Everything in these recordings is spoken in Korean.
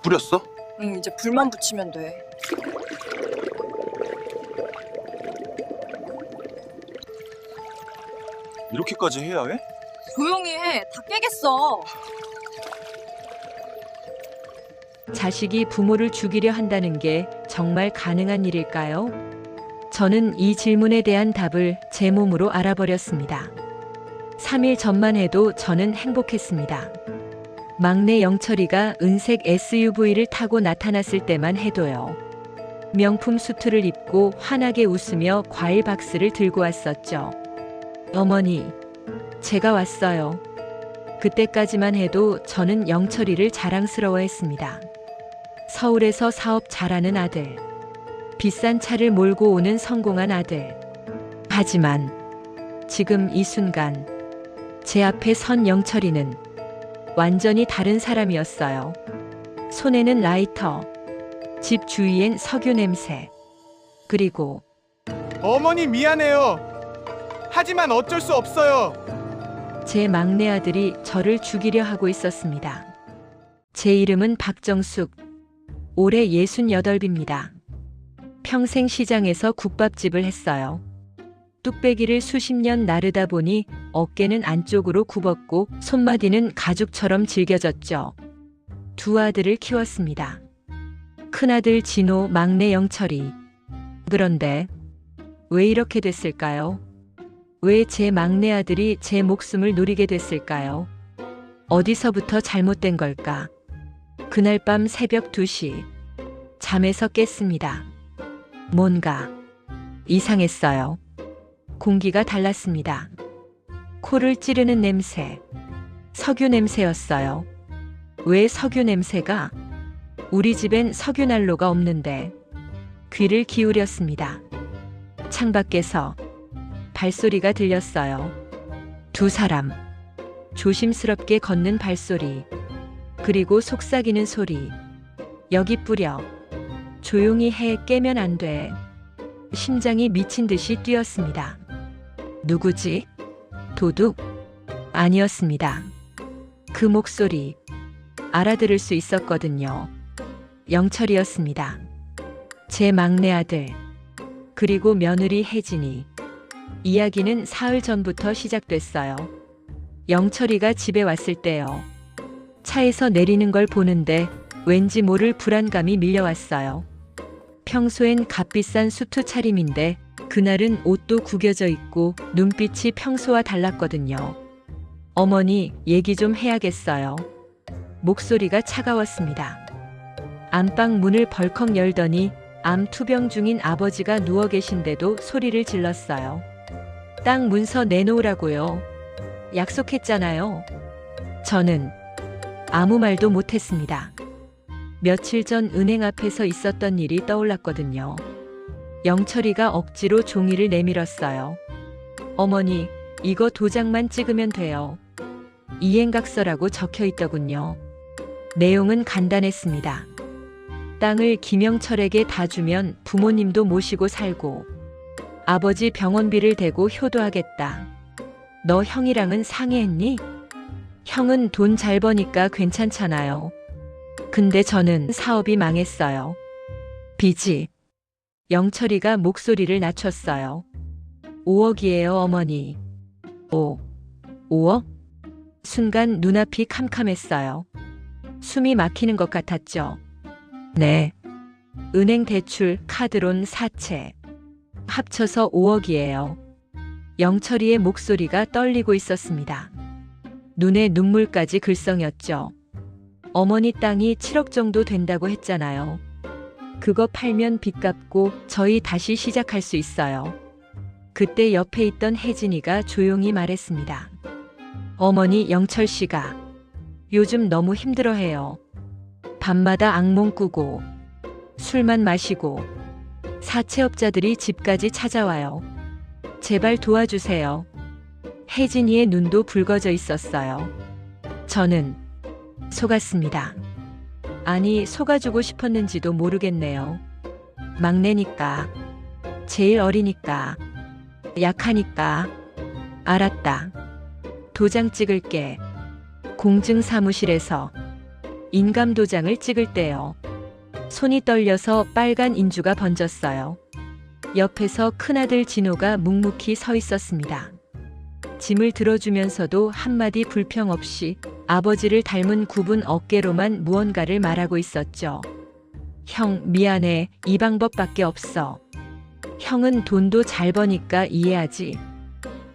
뿌렸어? 응, 이제 불만 붙이면 돼. 이렇게까지 해야 해? 조용히 해. 다 깨겠어. 자식이 부모를 죽이려 한다는 게 정말 가능한 일일까요? 저는 이 질문에 대한 답을 제 몸으로 알아버렸습니다. 3일 전만 해도 저는 행복했습니다. 막내 영철이가 은색 SUV를 타고 나타났을 때만 해도요. 명품 수트를 입고 환하게 웃으며 과일 박스를 들고 왔었죠. 어머니, 제가 왔어요. 그때까지만 해도 저는 영철이를 자랑스러워했습니다. 서울에서 사업 잘하는 아들. 비싼 차를 몰고 오는 성공한 아들. 하지만 지금 이 순간 제 앞에 선 영철이는 완전히 다른 사람이었어요. 손에는 라이터, 집 주위엔 석유 냄새, 그리고 어머니 미안해요. 하지만 어쩔 수 없어요. 제 막내 아들이 저를 죽이려 하고 있었습니다. 제 이름은 박정숙, 올해 68입니다. 평생 시장에서 국밥집을 했어요. 뚝배기를 수십 년 나르다 보니 어깨는 안쪽으로 굽었고 손마디는 가죽처럼 질겨졌죠. 두 아들을 키웠습니다. 큰아들 진호, 막내 영철이. 그런데 왜 이렇게 됐을까요? 왜 제 막내 아들이 제 목숨을 노리게 됐을까요? 어디서부터 잘못된 걸까? 그날 밤 새벽 2시, 잠에서 깼습니다. 뭔가 이상했어요. 공기가 달랐습니다. 코를 찌르는 냄새, 석유 냄새였어요. 왜 석유 냄새가? 우리 집엔 석유 난로가 없는데. 귀를 기울였습니다. 창밖에서 발소리가 들렸어요. 두 사람, 조심스럽게 걷는 발소리, 그리고 속삭이는 소리. 여기 뿌려. 조용히 해, 깨면 안 돼. 심장이 미친 듯이 뛰었습니다. 누구지? 도둑? 아니었습니다. 그 목소리 알아들을 수 있었거든요. 영철이었습니다. 제 막내 아들, 그리고 며느리 혜진이. 이야기는 사흘 전부터 시작됐어요. 영철이가 집에 왔을 때요. 차에서 내리는 걸 보는데 왠지 모를 불안감이 밀려왔어요. 평소엔 값비싼 수트 차림인데 그날은 옷도 구겨져 있고 눈빛이 평소와 달랐거든요. 어머니, 얘기 좀 해야겠어요. 목소리가 차가웠습니다. 안방 문을 벌컥 열더니 암 투병 중인 아버지가 누워 계신데도 소리를 질렀어요. 땅 문서 내놓으라고요. 약속했잖아요. 저는 아무 말도 못했습니다. 며칠 전 은행 앞에서 있었던 일이 떠올랐거든요. 영철이가 억지로 종이를 내밀었어요. 어머니, 이거 도장만 찍으면 돼요. 이행각서라고 적혀 있더군요. 내용은 간단했습니다. 땅을 김영철에게 다 주면 부모님도 모시고 살고, 아버지 병원비를 대고 효도하겠다. 너 형이랑은 상의했니? 형은 돈 잘 버니까 괜찮잖아요. 근데 저는 사업이 망했어요. 빚이. 영철이가 목소리를 낮췄어요. 5억이에요, 어머니. 5억? 순간 눈앞이 캄캄했어요. 숨이 막히는 것 같았죠. 네. 은행 대출, 카드론, 사채. 합쳐서 5억이에요. 영철이의 목소리가 떨리고 있었습니다. 눈에 눈물까지 글썽였죠. 어머니 땅이 7억 정도 된다고 했잖아요. 그거 팔면 빚 갚고 저희 다시 시작할 수 있어요. 그때 옆에 있던 혜진이가 조용히 말했습니다. 어머니, 영철 씨가 요즘 너무 힘들어해요. 밤마다 악몽 꾸고 술만 마시고 사채업자들이 집까지 찾아와요. 제발 도와주세요. 혜진이의 눈도 붉어져 있었어요. 저는 속았습니다. 아니, 속아주고 싶었는지도 모르겠네요. 막내니까, 제일 어리니까, 약하니까. 알았다. 도장 찍을게. 공증 사무실에서. 인감도장을 찍을 때요. 손이 떨려서 빨간 인주가 번졌어요. 옆에서 큰아들 진호가 묵묵히 서 있었습니다. 짐을 들어주면서도 한마디 불평 없이 아버지를 닮은 굽은 어깨로만 무언가를 말하고 있었죠. 형, 미안해. 이 방법밖에 없어. 형은 돈도 잘 버니까 이해하지.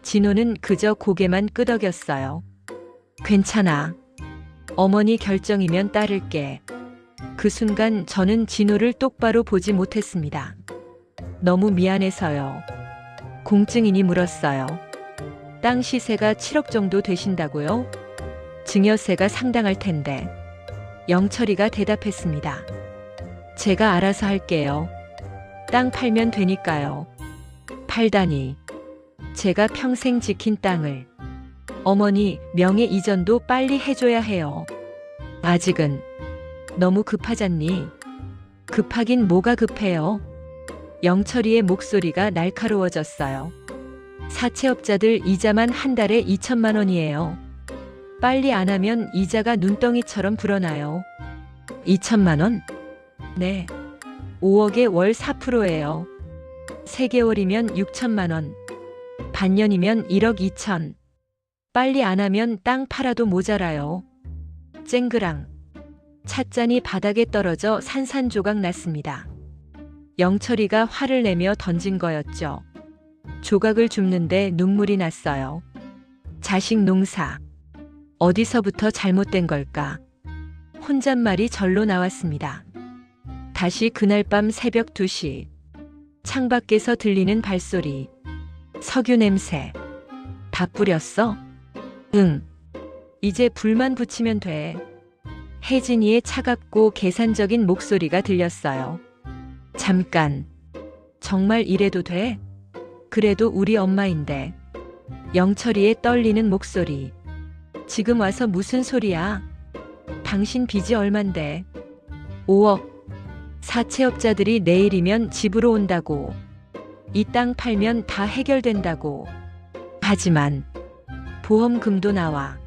진호는 그저 고개만 끄덕였어요. 괜찮아. 어머니 결정이면 따를게. 그 순간 저는 진호를 똑바로 보지 못했습니다. 너무 미안해서요. 공증인이 물었어요. 땅 시세가 7억 정도 되신다고요? 증여세가 상당할 텐데. 영철이가 대답했습니다. 제가 알아서 할게요. 땅 팔면 되니까요. 팔다니. 제가 평생 지킨 땅을. 어머니, 명예 이전도 빨리 해줘야 해요. 아직은. 너무 급하잖니? 급하긴 뭐가 급해요? 영철이의 목소리가 날카로워졌어요. 사채업자들 이자만 한 달에 2천만 원이에요. 빨리 안 하면 이자가 눈덩이처럼 불어나요. 2천만 원? 네. 5억에 월 4%예요. 3개월이면 6천만 원. 반년이면 1억 2천. 빨리 안 하면 땅 팔아도 모자라요. 쨍그랑. 찻잔이 바닥에 떨어져 산산조각 났습니다. 영철이가 화를 내며 던진 거였죠. 조각을 줍는데 눈물이 났어요. 자식 농사. 어디서부터 잘못된 걸까? 혼잣말이 절로 나왔습니다. 다시 그날 밤 새벽 2시. 창밖에서 들리는 발소리. 석유 냄새. 다 뿌렸어? 응. 이제 불만 붙이면 돼. 혜진이의 차갑고 계산적인 목소리가 들렸어요. 잠깐. 정말 이래도 돼? 그래도 우리 엄마인데. 영철이의 떨리는 목소리. 지금 와서 무슨 소리야? 당신 빚이 얼만데? 5억. 사채업자들이 내일이면 집으로 온다고. 이 땅 팔면 다 해결된다고. 하지만 보험금도 나와.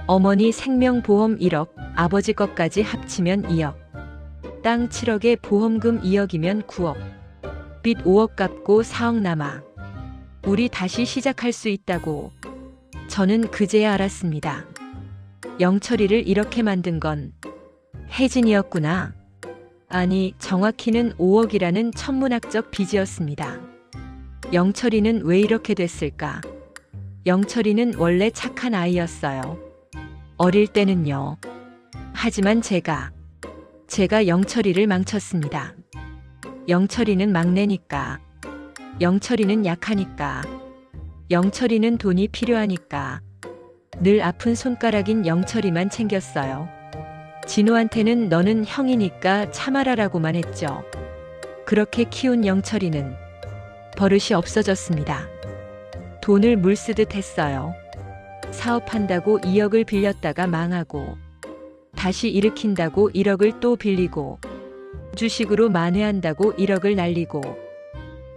어머니 생명보험 1억, 아버지 것까지 합치면 2억. 땅 7억에 보험금 2억이면 9억. 빚 5억 갚고 4억 남아. 우리 다시 시작할 수 있다고. 저는 그제야 알았습니다. 영철이를 이렇게 만든 건 혜진이었구나. 아니, 정확히는 5억이라는 천문학적 빚이었습니다. 영철이는 왜 이렇게 됐을까? 영철이는 원래 착한 아이였어요. 어릴 때는요. 하지만 제가 영철이를 망쳤습니다. 영철이는 막내니까. 영철이는 약하니까. 영철이는 돈이 필요하니까. 늘 아픈 손가락인 영철이만 챙겼어요. 진호한테는 너는 형이니까 참아라라고만 했죠. 그렇게 키운 영철이는 버릇이 없어졌습니다. 돈을 물쓰듯 했어요. 사업한다고 2억을 빌렸다가 망하고, 다시 일으킨다고 1억을 또 빌리고, 주식으로 만회한다고 1억을 날리고,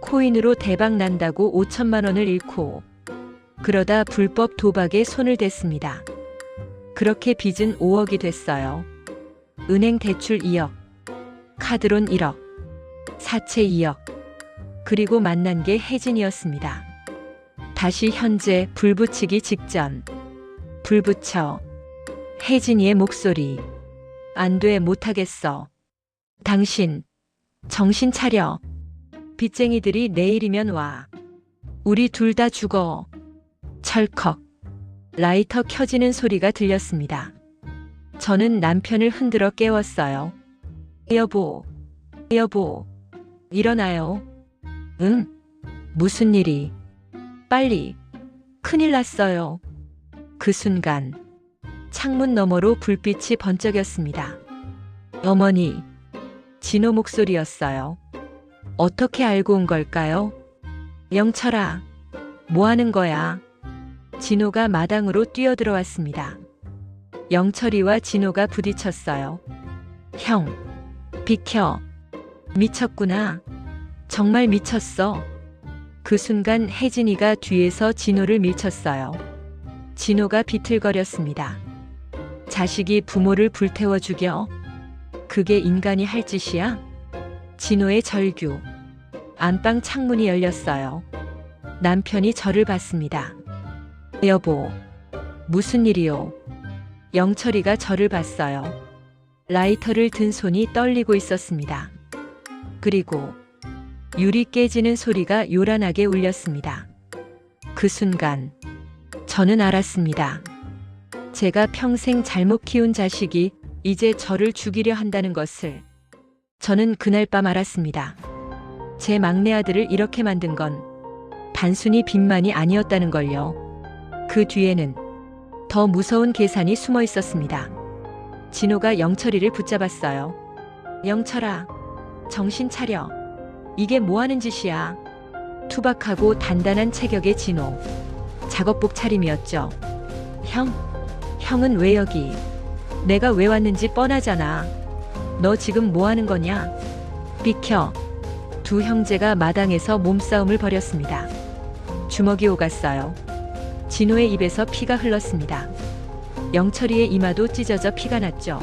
코인으로 대박 난다고 5천만 원을 잃고, 그러다 불법 도박에 손을 댔습니다. 그렇게 빚은 5억이 됐어요. 은행 대출 2억, 카드론 1억, 사채 2억, 그리고 만난 게 혜진이었습니다. 다시 현재 불 붙이기 직전. 불 붙여. 혜진이의 목소리. 안 돼, 못하겠어. 당신, 정신 차려. 빚쟁이들이 내일이면 와. 우리 둘 다 죽어. 철컥. 라이터 켜지는 소리가 들렸습니다. 저는 남편을 흔들어 깨웠어요. 여보, 여보, 일어나요. 응? 무슨 일이? 빨리. 큰일 났어요. 그 순간 창문 너머로 불빛이 번쩍였습니다. 어머니. 진호 목소리였어요. 어떻게 알고 온 걸까요? 영철아, 뭐 하는 거야? 진호가 마당으로 뛰어들어왔습니다. 영철이와 진호가 부딪혔어요. 형, 비켜. 미쳤구나. 정말 미쳤어. 그 순간 혜진이가 뒤에서 진호를 밀쳤어요. 진호가 비틀거렸습니다. 자식이 부모를 불태워 죽여? 그게 인간이 할 짓이야? 진호의 절규. 안방 창문이 열렸어요. 남편이 저를 봤습니다. 여보, 무슨 일이요? 영철이가 저를 봤어요. 라이터를 든 손이 떨리고 있었습니다. 그리고 유리 깨지는 소리가 요란하게 울렸습니다. 그 순간 저는 알았습니다. 제가 평생 잘못 키운 자식이 이제 저를 죽이려 한다는 것을. 저는 그날 밤 알았습니다. 제 막내 아들을 이렇게 만든 건 단순히 빚만이 아니었다는 걸요. 그 뒤에는 더 무서운 계산이 숨어 있었습니다. 진호가 영철이를 붙잡았어요. 영철아, 정신 차려. 이게 뭐 하는 짓이야? 투박하고 단단한 체격의 진호. 작업복 차림이었죠. 형은 왜 여기? 내가 왜 왔는지 뻔하잖아. 너 지금 뭐 하는 거냐? 비켜. 두 형제가 마당에서 몸싸움을 벌였습니다. 주먹이 오갔어요. 진호의 입에서 피가 흘렀습니다. 영철이의 이마도 찢어져 피가 났죠.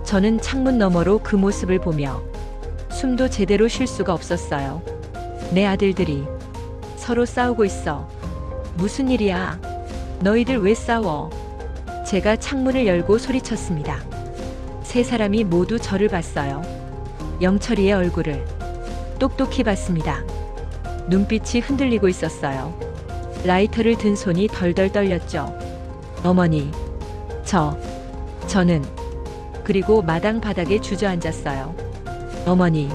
저는 창문 너머로 그 모습을 보며 숨도 제대로 쉴 수가 없었어요. 내 아들들이 서로 싸우고 있어. 무슨 일이야? 너희들 왜 싸워? 제가 창문을 열고 소리쳤습니다. 세 사람이 모두 저를 봤어요. 영철이의 얼굴을 똑똑히 봤습니다. 눈빛이 흔들리고 있었어요. 라이터를 든 손이 덜덜 떨렸죠. 어머니, 저는 그리고 마당 바닥에 주저앉았어요. 어머니,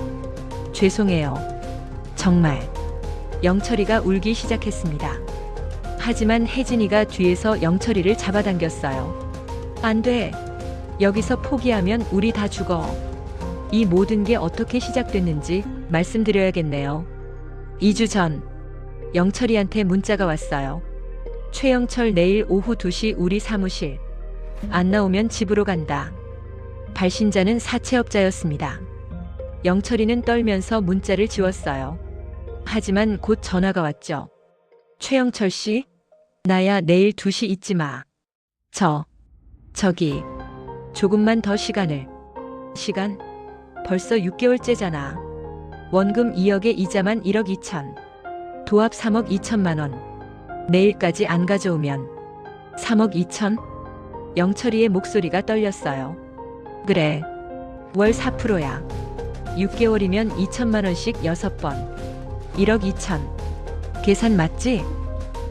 죄송해요. 정말. 영철이가 울기 시작했습니다. 하지만 혜진이가 뒤에서 영철이를 잡아당겼어요. 안 돼. 여기서 포기하면 우리 다 죽어. 이 모든 게 어떻게 시작됐는지 말씀드려야겠네요. 2주 전 영철이한테 문자가 왔어요. 최영철 내일 오후 2시 우리 사무실. 안 나오면 집으로 간다. 발신자는 사채업자였습니다. 영철이는 떨면서 문자를 지웠어요. 하지만 곧 전화가 왔죠. 최영철 씨? 나야 내일 2시 잊지 마. 저기, 조금만 더 시간을. 시간? 벌써 6개월째잖아. 원금 2억에 이자만 1억 2천. 도합 3억 2천만 원. 내일까지 안 가져오면 3억 2천? 영철이의 목소리가 떨렸어요. 그래. 월 4%야. 6개월이면 2천만 원씩 6번. 1억 2천. 계산 맞지?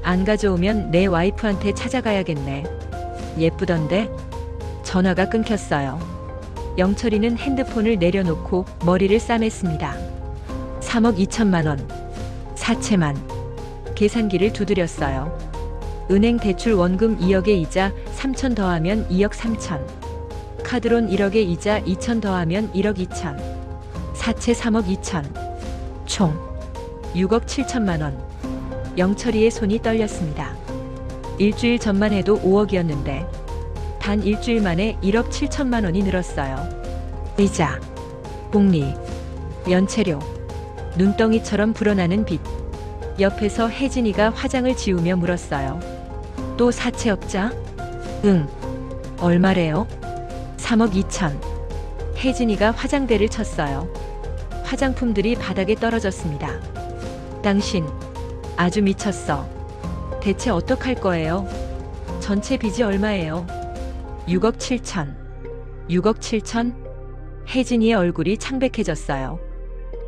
안 가져오면 내 와이프한테 찾아가야겠네. 예쁘던데? 전화가 끊겼어요. 영철이는 핸드폰을 내려놓고 머리를 싸맸습니다. 3억 2천만 원. 사채만. 계산기를 두드렸어요. 은행 대출 원금 2억에 이자 3천 더하면 2억 3천. 카드론 1억에 이자 2천 더하면 1억 2천. 사채 3억 2천. 총 6억 7천만 원. 영철이의 손이 떨렸습니다. 일주일 전만 해도 5억이었는데 단 일주일 만에 1억 7천만 원이 늘었어요. 이자, 복리, 연체료, 눈덩이처럼 불어나는 빚. 옆에서 혜진이가 화장을 지우며 물었어요. 또 사채업자? 응. 얼마래요? 3억 2천. 혜진이가 화장대를 쳤어요. 화장품들이 바닥에 떨어졌습니다. 당신 아주 미쳤어. 대체 어떡할 거예요? 전체 빚이 얼마예요? 6억 7천. 6억 7천? 혜진이의 얼굴이 창백해졌어요.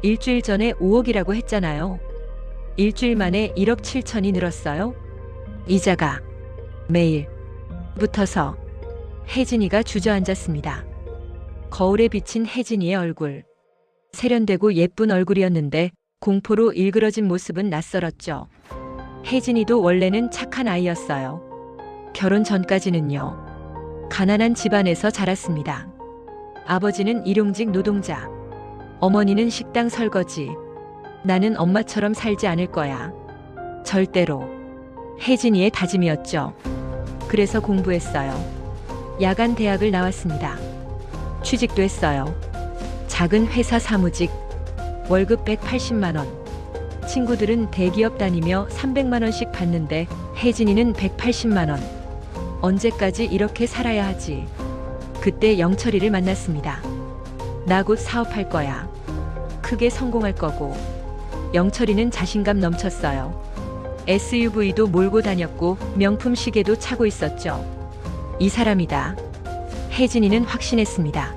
일주일 전에 5억이라고 했잖아요. 일주일 만에 1억 7천이 늘었어요? 이자가 매일 붙어서. 혜진이가 주저앉았습니다. 거울에 비친 혜진이의 얼굴. 세련되고 예쁜 얼굴이었는데 공포로 일그러진 모습은 낯설었죠. 혜진이도 원래는 착한 아이였어요. 결혼 전까지는요. 가난한 집안에서 자랐습니다. 아버지는 일용직 노동자. 어머니는 식당 설거지. 나는 엄마처럼 살지 않을 거야. 절대로. 혜진이의 다짐이었죠. 그래서 공부했어요. 야간 대학을 나왔습니다. 취직도 했어요. 작은 회사 사무직. 월급 180만 원. 친구들은 대기업 다니며 300만 원씩 받는데 혜진이는 180만 원. 언제까지 이렇게 살아야 하지? 그때 영철이를 만났습니다. 나 곧 사업할 거야. 크게 성공할 거고. 영철이는 자신감 넘쳤어요. SUV도 몰고 다녔고 명품 시계도 차고 있었죠. 이 사람이다. 혜진이는 확신했습니다.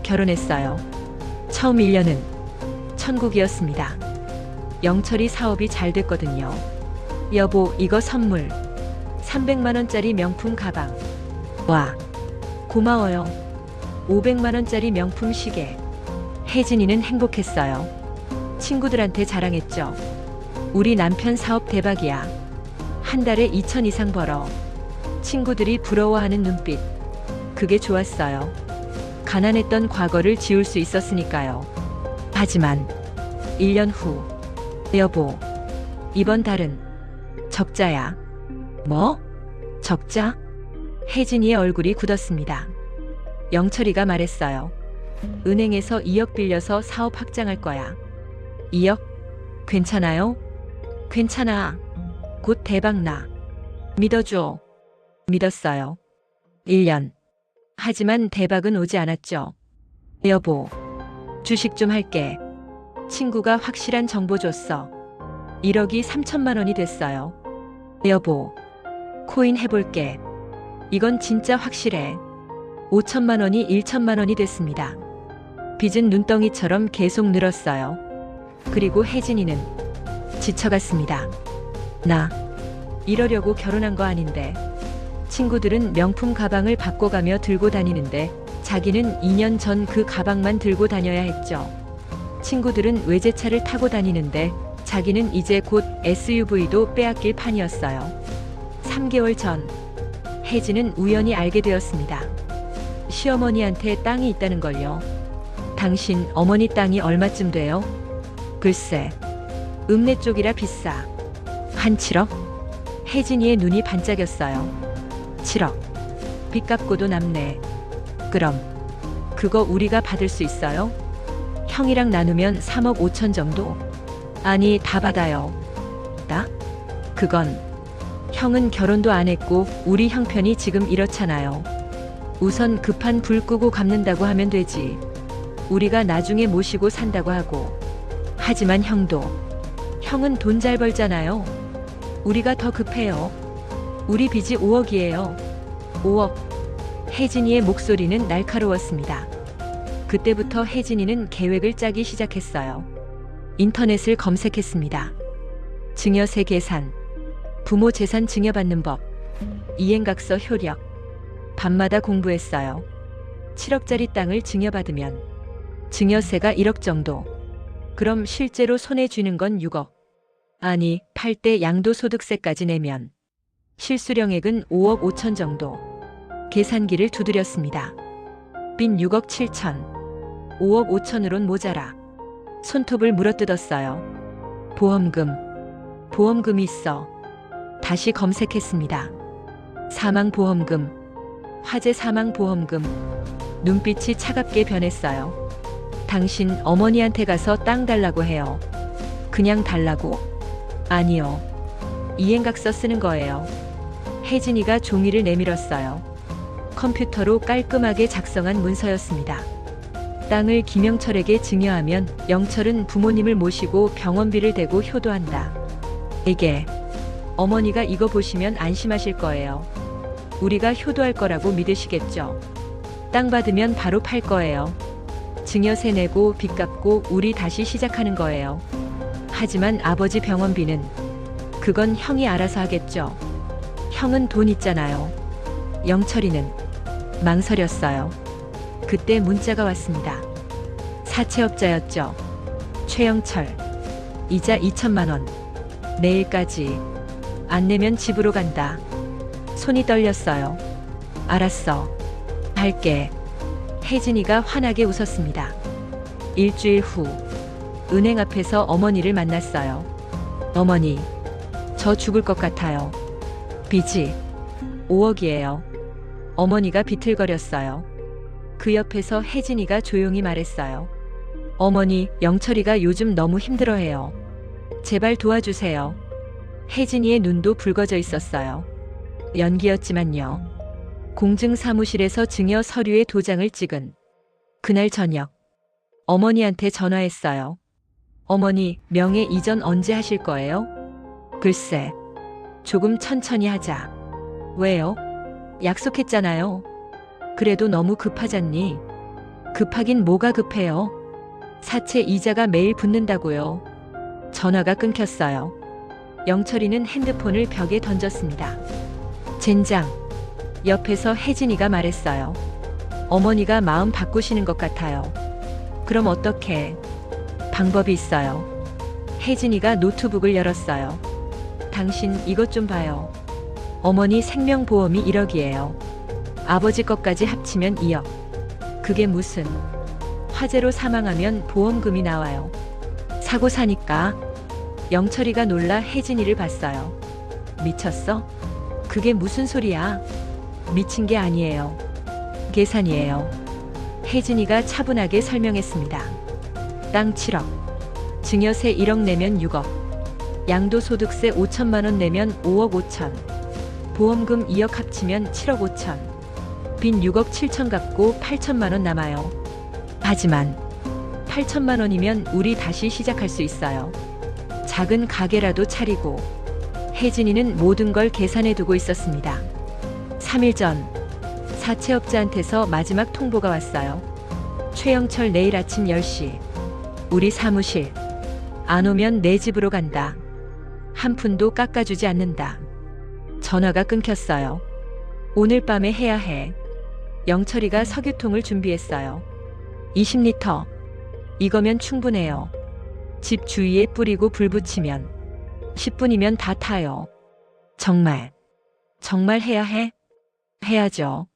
결혼했어요. 처음 1년은 천국이었습니다. 영철이 사업이 잘 됐거든요. 여보, 이거 선물. 300만 원짜리 명품 가방. 와, 고마워요. 500만 원짜리 명품 시계. 혜진이는 행복했어요. 친구들한테 자랑했죠. 우리 남편 사업 대박이야. 한 달에 2천 이상 벌어. 친구들이 부러워하는 눈빛. 그게 좋았어요. 가난했던 과거를 지울 수 있었으니까요. 하지만 1년 후. 여보, 이번 달은 적자야. 뭐? 적자? 혜진이의 얼굴이 굳었습니다. 영철이가 말했어요. 은행에서 2억 빌려서 사업 확장할 거야. 2억? 괜찮아요? 괜찮아. 곧 대박나. 믿어줘. 믿었어요. 1년. 하지만 대박은 오지 않았죠. 여보, 주식 좀 할게. 친구가 확실한 정보 줬어. 1억이 3천만 원이 됐어요. 여보, 코인 해볼게. 이건 진짜 확실해. 5천만 원이 1천만 원이 됐습니다. 빚은 눈덩이처럼 계속 늘었어요. 그리고 혜진이는 지쳐갔습니다. 나 이러려고 결혼한 거 아닌데. 친구들은 명품 가방을 바꿔가며 들고 다니는데 자기는 2년 전 그 가방만 들고 다녀야 했죠. 친구들은 외제차를 타고 다니는데 자기는 이제 곧 SUV도 빼앗길 판이었어요. 3개월 전 혜진은 우연히 알게 되었습니다. 시어머니한테 땅이 있다는 걸요. 당신 어머니 땅이 얼마쯤 돼요? 글쎄, 읍내 쪽이라 비싸. 한 7억? 혜진이의 눈이 반짝였어요. 7억. 빚 갚고도 남네. 그럼 그거 우리가 받을 수 있어요? 형이랑 나누면 3억 5천 정도? 아니, 다 받아요. 나? 그건 형은 결혼도 안 했고 우리 형편이 지금 이렇잖아요. 우선 급한 불 끄고 갚는다고 하면 되지. 우리가 나중에 모시고 산다고 하고. 하지만 형은 돈 잘 벌잖아요. 우리가 더 급해요. 우리 빚이 5억이에요. 5억. 혜진이의 목소리는 날카로웠습니다. 그때부터 혜진이는 계획을 짜기 시작했어요. 인터넷을 검색했습니다. 증여세 계산, 부모 재산 증여받는 법, 이행각서 효력. 밤마다 공부했어요. 7억짜리 땅을 증여받으면 증여세가 1억 정도. 그럼 실제로 손에 쥐는 건 6억. 아니, 팔 때 양도소득세까지 내면 실수령액은 5억 5천 정도. 계산기를 두드렸습니다. 빚 6억 7천. 5억 5천으론 모자라. 손톱을 물어뜯었어요. 보험금이 있어. 다시 검색했습니다. 사망보험금, 화재 사망보험금. 눈빛이 차갑게 변했어요. 당신 어머니한테 가서 땅 달라고 해요. 그냥 달라고? 아니요. 이행각서 쓰는 거예요. 혜진이가 종이를 내밀었어요. 컴퓨터로 깔끔하게 작성한 문서였습니다. 땅을 김영철에게 증여하면 영철은 부모님을 모시고 병원비를 대고 효도한다. 이게 어머니가 이거 보시면 안심하실 거예요. 우리가 효도할 거라고 믿으시겠죠? 땅 받으면 바로 팔 거예요. 증여세 내고 빚 갚고 우리 다시 시작하는 거예요. 하지만 아버지 병원비는 그건 형이 알아서 하겠죠. 형은 돈 있잖아요. 영철이는 망설였어요. 그때 문자가 왔습니다. 사채업자였죠. 최영철. 이자 2천만 원. 내일까지. 안 내면 집으로 간다. 손이 떨렸어요. 알았어. 할게. 혜진이가 환하게 웃었습니다. 일주일 후 은행 앞에서 어머니를 만났어요. 어머니, 저 죽을 것 같아요. 빚이 5억이에요. 어머니가 비틀거렸어요. 그 옆에서 혜진이가 조용히 말했어요. 어머니, 영철이가 요즘 너무 힘들어해요. 제발 도와주세요. 혜진이의 눈도 붉어져 있었어요. 연기였지만요. 공증 사무실에서 증여 서류에 도장을 찍은 그날 저녁 어머니한테 전화했어요. 어머니, 명예 이전 언제 하실 거예요? 글쎄, 조금 천천히 하자. 왜요? 약속했잖아요. 그래도 너무 급하잖니? 급하긴 뭐가 급해요? 사채 이자가 매일 붙는다고요. 전화가 끊겼어요. 영철이는 핸드폰을 벽에 던졌습니다. 젠장. 옆에서 혜진이가 말했어요. 어머니가 마음 바꾸시는 것 같아요. 그럼 어떡해? 방법이 있어요. 혜진이가 노트북을 열었어요. 당신 이것 좀 봐요. 어머니 생명보험이 1억이에요. 아버지 것까지 합치면 2억. 그게 무슨? 화재로 사망하면 보험금이 나와요. 사고 사니까. 영철이가 놀라 혜진이를 봤어요. 미쳤어? 그게 무슨 소리야? 미친 게 아니에요. 계산이에요. 혜진이가 차분하게 설명했습니다. 땅 7억, 증여세 1억 내면 6억, 양도소득세 5천만 원 내면 5억 5천, 보험금 2억 합치면 7억 5천, 빈 6억 7천 갖고 8천만 원 남아요. 하지만 8천만 원이면 우리 다시 시작할 수 있어요. 작은 가게라도 차리고. 혜진이는 모든 걸 계산해 두고 있었습니다. 3일 전 사채업자한테서 마지막 통보가 왔어요. 최영철 내일 아침 10시 우리 사무실. 안 오면 내 집으로 간다. 한 푼도 깎아주지 않는다. 전화가 끊겼어요. 오늘 밤에 해야 해. 영철이가 석유통을 준비했어요. 20리터. 이거면 충분해요. 집 주위에 뿌리고 불 붙이면 10분이면 다 타요. 정말 해야 해? 해야죠.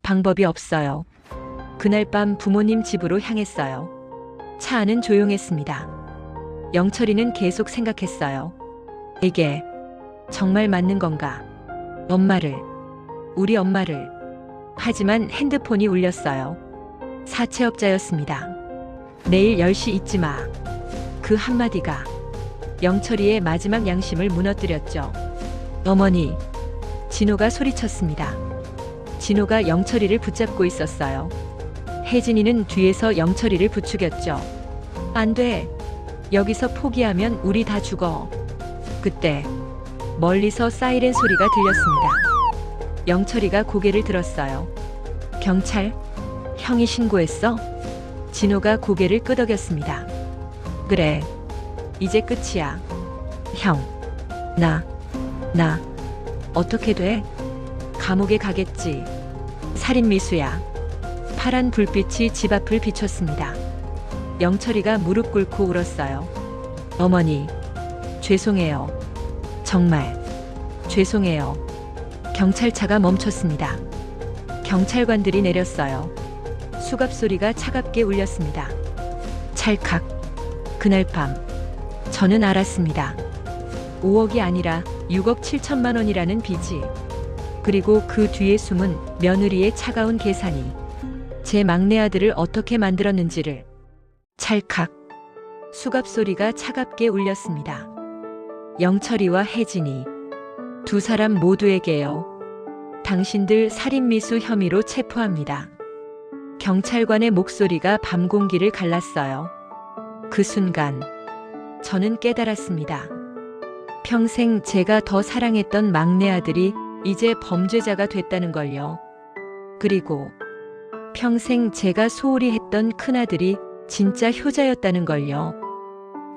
방법이 없어요. 그날 밤 부모님 집으로 향했어요. 차 안은 조용했습니다. 영철이는 계속 생각했어요. 이게 정말 맞는 건가? 우리 엄마를. 하지만 핸드폰이 울렸어요. 사채업자였습니다. 내일 10시 잊지 마. 그 한마디가 영철이의 마지막 양심을 무너뜨렸죠. 어머니. 진호가 소리쳤습니다. 진호가 영철이를 붙잡고 있었어요. 혜진이는 뒤에서 영철이를 부추겼죠. 안 돼. 여기서 포기하면 우리 다 죽어. 그때 멀리서 사이렌 소리가 들렸습니다. 영철이가 고개를 들었어요. 경찰? 형이 신고했어? 진호가 고개를 끄덕였습니다. 그래. 이제 끝이야. 형. 나. 어떻게 돼? 감옥에 가겠지. 살인미수야. 파란 불빛이 집 앞을 비췄습니다. 영철이가 무릎 꿇고 울었어요. 어머니. 죄송해요. 정말. 죄송해요. 경찰차가 멈췄습니다. 경찰관들이 내렸어요. 수갑 소리가 차갑게 울렸습니다. 찰칵. 그날 밤 저는 알았습니다. 5억이 아니라 6억 7천만 원이라는 빚이, 그리고 그 뒤에 숨은 며느리의 차가운 계산이 제 막내 아들을 어떻게 만들었는지를. 찰칵. 수갑 소리가 차갑게 울렸습니다. 영철이와 혜진이. 두 사람 모두에게요. 당신들 살인미수 혐의로 체포합니다. 경찰관의 목소리가 밤 공기를 갈랐어요. 그 순간 저는 깨달았습니다. 평생 제가 더 사랑했던 막내 아들이 이제 범죄자가 됐다는 걸요. 그리고 평생 제가 소홀히 했던 큰아들이 진짜 효자였다는 걸요.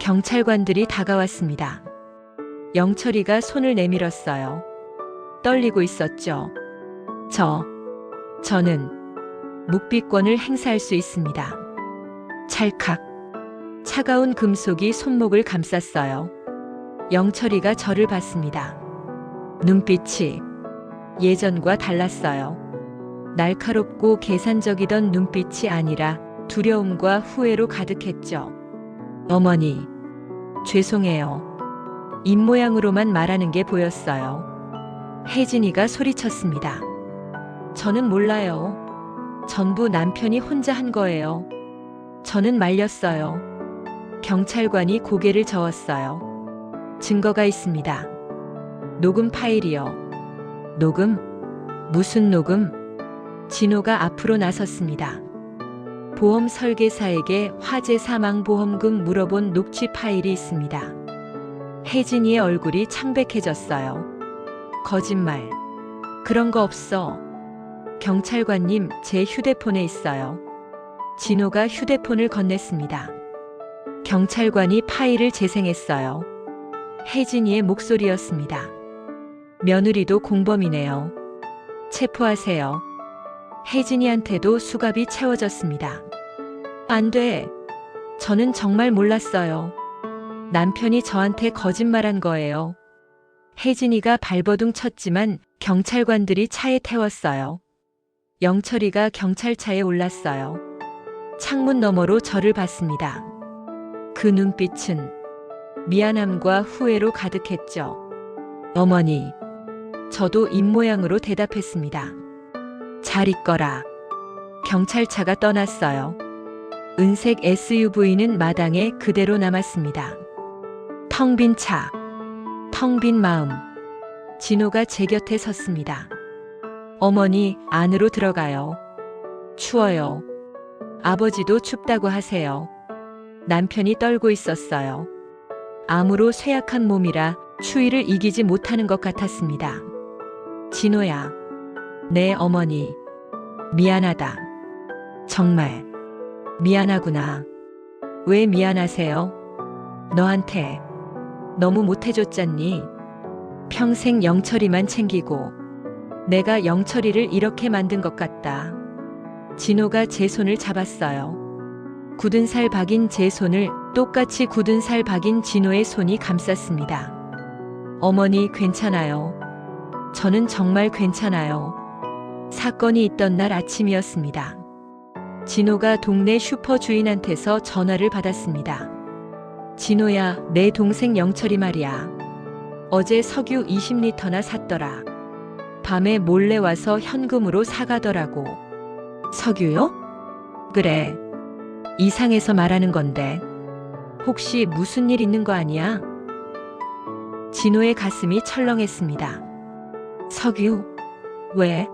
경찰관들이 다가왔습니다. 영철이가 손을 내밀었어요. 떨리고 있었죠. 저는 묵비권을 행사할 수 있습니다. 찰칵. 차가운 금속이 손목을 감쌌어요. 영철이가 저를 봤습니다. 눈빛이 예전과 달랐어요. 날카롭고 계산적이던 눈빛이 아니라 두려움과 후회로 가득했죠. 어머니, 죄송해요. 입모양으로만 말하는 게 보였어요. 혜진이가 소리쳤습니다. 저는 몰라요. 전부 남편이 혼자 한 거예요. 저는 말렸어요. 경찰관이 고개를 저었어요. 증거가 있습니다. 녹음 파일이요. 녹음? 무슨 녹음? 진호가 앞으로 나섰습니다. 보험 설계사에게 화재 사망 보험금 물어본 녹취 파일이 있습니다. 혜진이의 얼굴이 창백해졌어요. 거짓말. 그런 거 없어. 경찰관님, 제 휴대폰에 있어요. 진호가 휴대폰을 건넸습니다. 경찰관이 파일을 재생했어요. 혜진이의 목소리였습니다. 며느리도 공범이네요. 체포하세요. 혜진이한테도 수갑이 채워졌습니다. 안 돼. 저는 정말 몰랐어요. 남편이 저한테 거짓말한 거예요. 혜진이가 발버둥 쳤지만 경찰관들이 차에 태웠어요. 영철이가 경찰차에 올랐어요. 창문 너머로 저를 봤습니다. 그 눈빛은 미안함과 후회로 가득했죠. 어머니. 저도 입모양으로 대답했습니다. 잘 있거라. 경찰차가 떠났어요. 은색 SUV는 마당에 그대로 남았습니다. 텅 빈 차, 텅 빈 마음. 진호가 제 곁에 섰습니다. 어머니, 안으로 들어가요. 추워요. 아버지도 춥다고 하세요. 남편이 떨고 있었어요. 암으로 쇠약한 몸이라 추위를 이기지 못하는 것 같았습니다. 진호야. 네, 어머니. 미안하다. 정말 미안하구나. 왜 미안하세요? 너한테 너무 못해줬잖니. 평생 영철이만 챙기고 내가 영철이를 이렇게 만든 것 같다. 진호가 제 손을 잡았어요. 굳은 살 박인 제 손을 똑같이 굳은 살 박인 진호의 손이 감쌌습니다. 어머니, 괜찮아요. 저는 정말 괜찮아요. 사건이 있던 날 아침이었습니다. 진호가 동네 슈퍼 주인한테서 전화를 받았습니다. 진호야, 내 동생 영철이 말이야. 어제 석유 20리터나 샀더라. 밤에 몰래 와서 현금으로 사가더라고. 석유요? 그래. 이상해서 말하는 건데. 혹시 무슨 일 있는 거 아니야? 진호의 가슴이 철렁했습니다. 석유? 왜?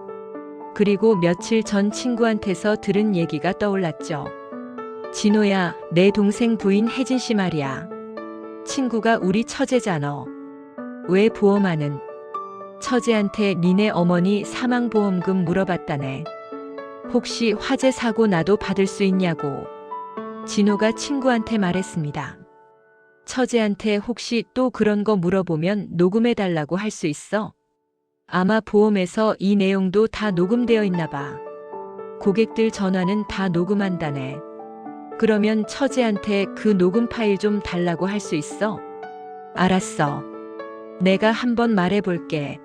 그리고 며칠 전 친구한테서 들은 얘기가 떠올랐죠. 진호야, 내 동생 부인 혜진 씨 말이야. 친구가 우리 처제잖아. 왜 보험하는? 처제한테 니네 어머니 사망보험금 물어봤다네. 혹시 화재 사고 나도 받을 수 있냐고. 진호가 친구한테 말했습니다. 처제한테 혹시 또 그런 거 물어보면 녹음해달라고 할 수 있어? 아마 보험에서 이 내용도 다 녹음되어 있나 봐. 고객들 전화는 다 녹음한다네. 그러면 처제한테 그 녹음 파일 좀 달라고 할 수 있어? 알았어. 내가 한번 말해볼게.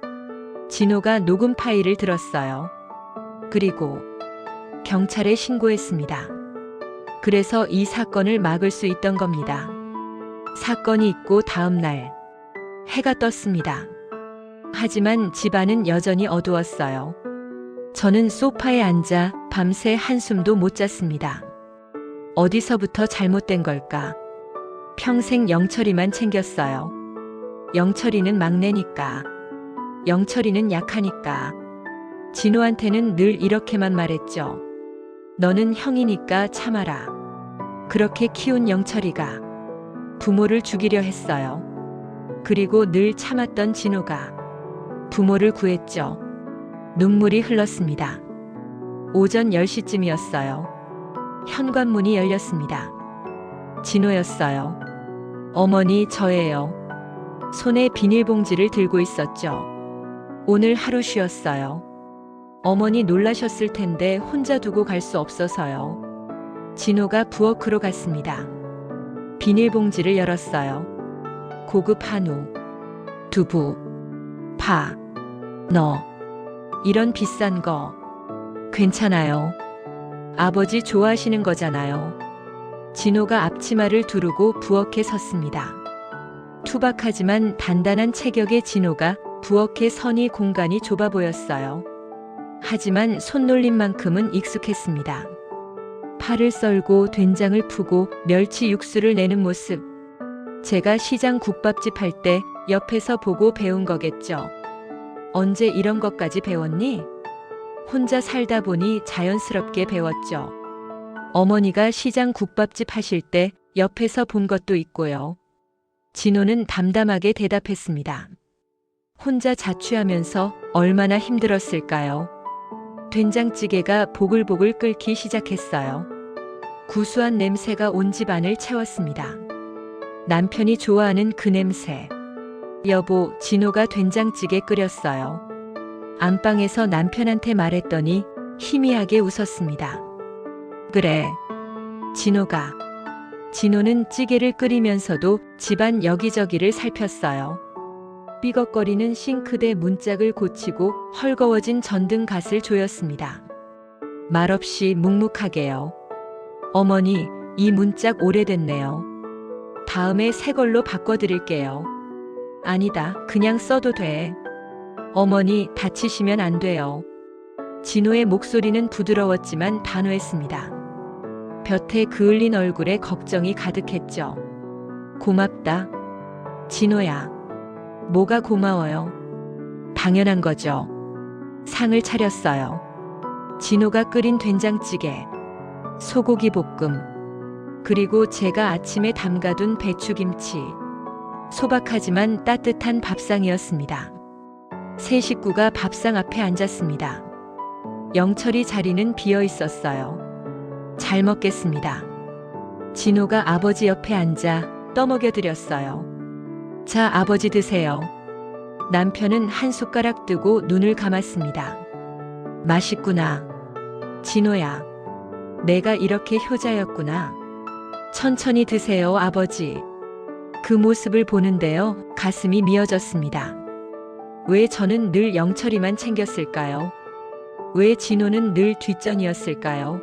진호가 녹음 파일을 들었어요. 그리고 경찰에 신고했습니다. 그래서 이 사건을 막을 수 있던 겁니다. 사건이 있고 다음 날 해가 떴습니다. 하지만 집안은 여전히 어두웠어요. 저는 소파에 앉아 밤새 한숨도 못 잤습니다. 어디서부터 잘못된 걸까? 평생 영철이만 챙겼어요. 영철이는 막내니까. 영철이는 약하니까. 진호한테는 늘 이렇게만 말했죠. 너는 형이니까 참아라. 그렇게 키운 영철이가 부모를 죽이려 했어요. 그리고 늘 참았던 진호가 부모를 구했죠. 눈물이 흘렀습니다. 오전 10시쯤이었어요. 현관문이 열렸습니다. 진호였어요. 어머니, 저예요. 손에 비닐봉지를 들고 있었죠. 오늘 하루 쉬었어요. 어머니 놀라셨을 텐데 혼자 두고 갈 수 없어서요. 진호가 부엌으로 갔습니다. 비닐봉지를 열었어요. 고급 한우, 두부, 파, 너. 이런 비싼 거. 괜찮아요. 아버지 좋아하시는 거잖아요. 진호가 앞치마를 두르고 부엌에 섰습니다. 투박하지만 단단한 체격의 진호가 부엌에 서니 공간이 좁아 보였어요. 하지만 손놀림만큼은 익숙했습니다. 파를 썰고 된장을 푸고 멸치 육수를 내는 모습. 제가 시장 국밥집 할 때 옆에서 보고 배운 거겠죠. 언제 이런 것까지 배웠니? 혼자 살다 보니 자연스럽게 배웠죠. 어머니가 시장 국밥집 하실 때 옆에서 본 것도 있고요. 진호는 담담하게 대답했습니다. 혼자 자취하면서 얼마나 힘들었을까요? 된장찌개가 보글보글 끓기 시작했어요. 구수한 냄새가 온 집안을 채웠습니다. 남편이 좋아하는 그 냄새. 여보, 진호가 된장찌개 끓였어요. 안방에서 남편한테 말했더니 희미하게 웃었습니다. 그래, 진호가. 진호는 찌개를 끓이면서도 집안 여기저기를 살폈어요. 삐걱거리는 싱크대 문짝을 고치고 헐거워진 전등갓을 조였습니다. 말없이 묵묵하게요. 어머니, 이 문짝 오래됐네요. 다음에 새 걸로 바꿔드릴게요. 아니다, 그냥 써도 돼. 어머니, 다치시면 안 돼요. 진호의 목소리는 부드러웠지만 단호했습니다. 볕에 그을린 얼굴에 걱정이 가득했죠. 고맙다. 진호야. 뭐가 고마워요? 당연한 거죠. 상을 차렸어요. 진호가 끓인 된장찌개, 소고기 볶음, 그리고 제가 아침에 담가둔 배추김치. 소박하지만 따뜻한 밥상이었습니다. 세 식구가 밥상 앞에 앉았습니다. 영철이 자리는 비어 있었어요. 잘 먹겠습니다. 진호가 아버지 옆에 앉아 떠먹여 드렸어요. 자, 아버지 드세요. 남편은 한 숟가락 뜨고 눈을 감았습니다. 맛있구나. 진호야. 내가 이렇게 효자였구나. 천천히 드세요, 아버지. 그 모습을 보는데요, 가슴이 미어졌습니다. 왜 저는 늘 영철이만 챙겼을까요? 왜 진호는 늘 뒷전이었을까요?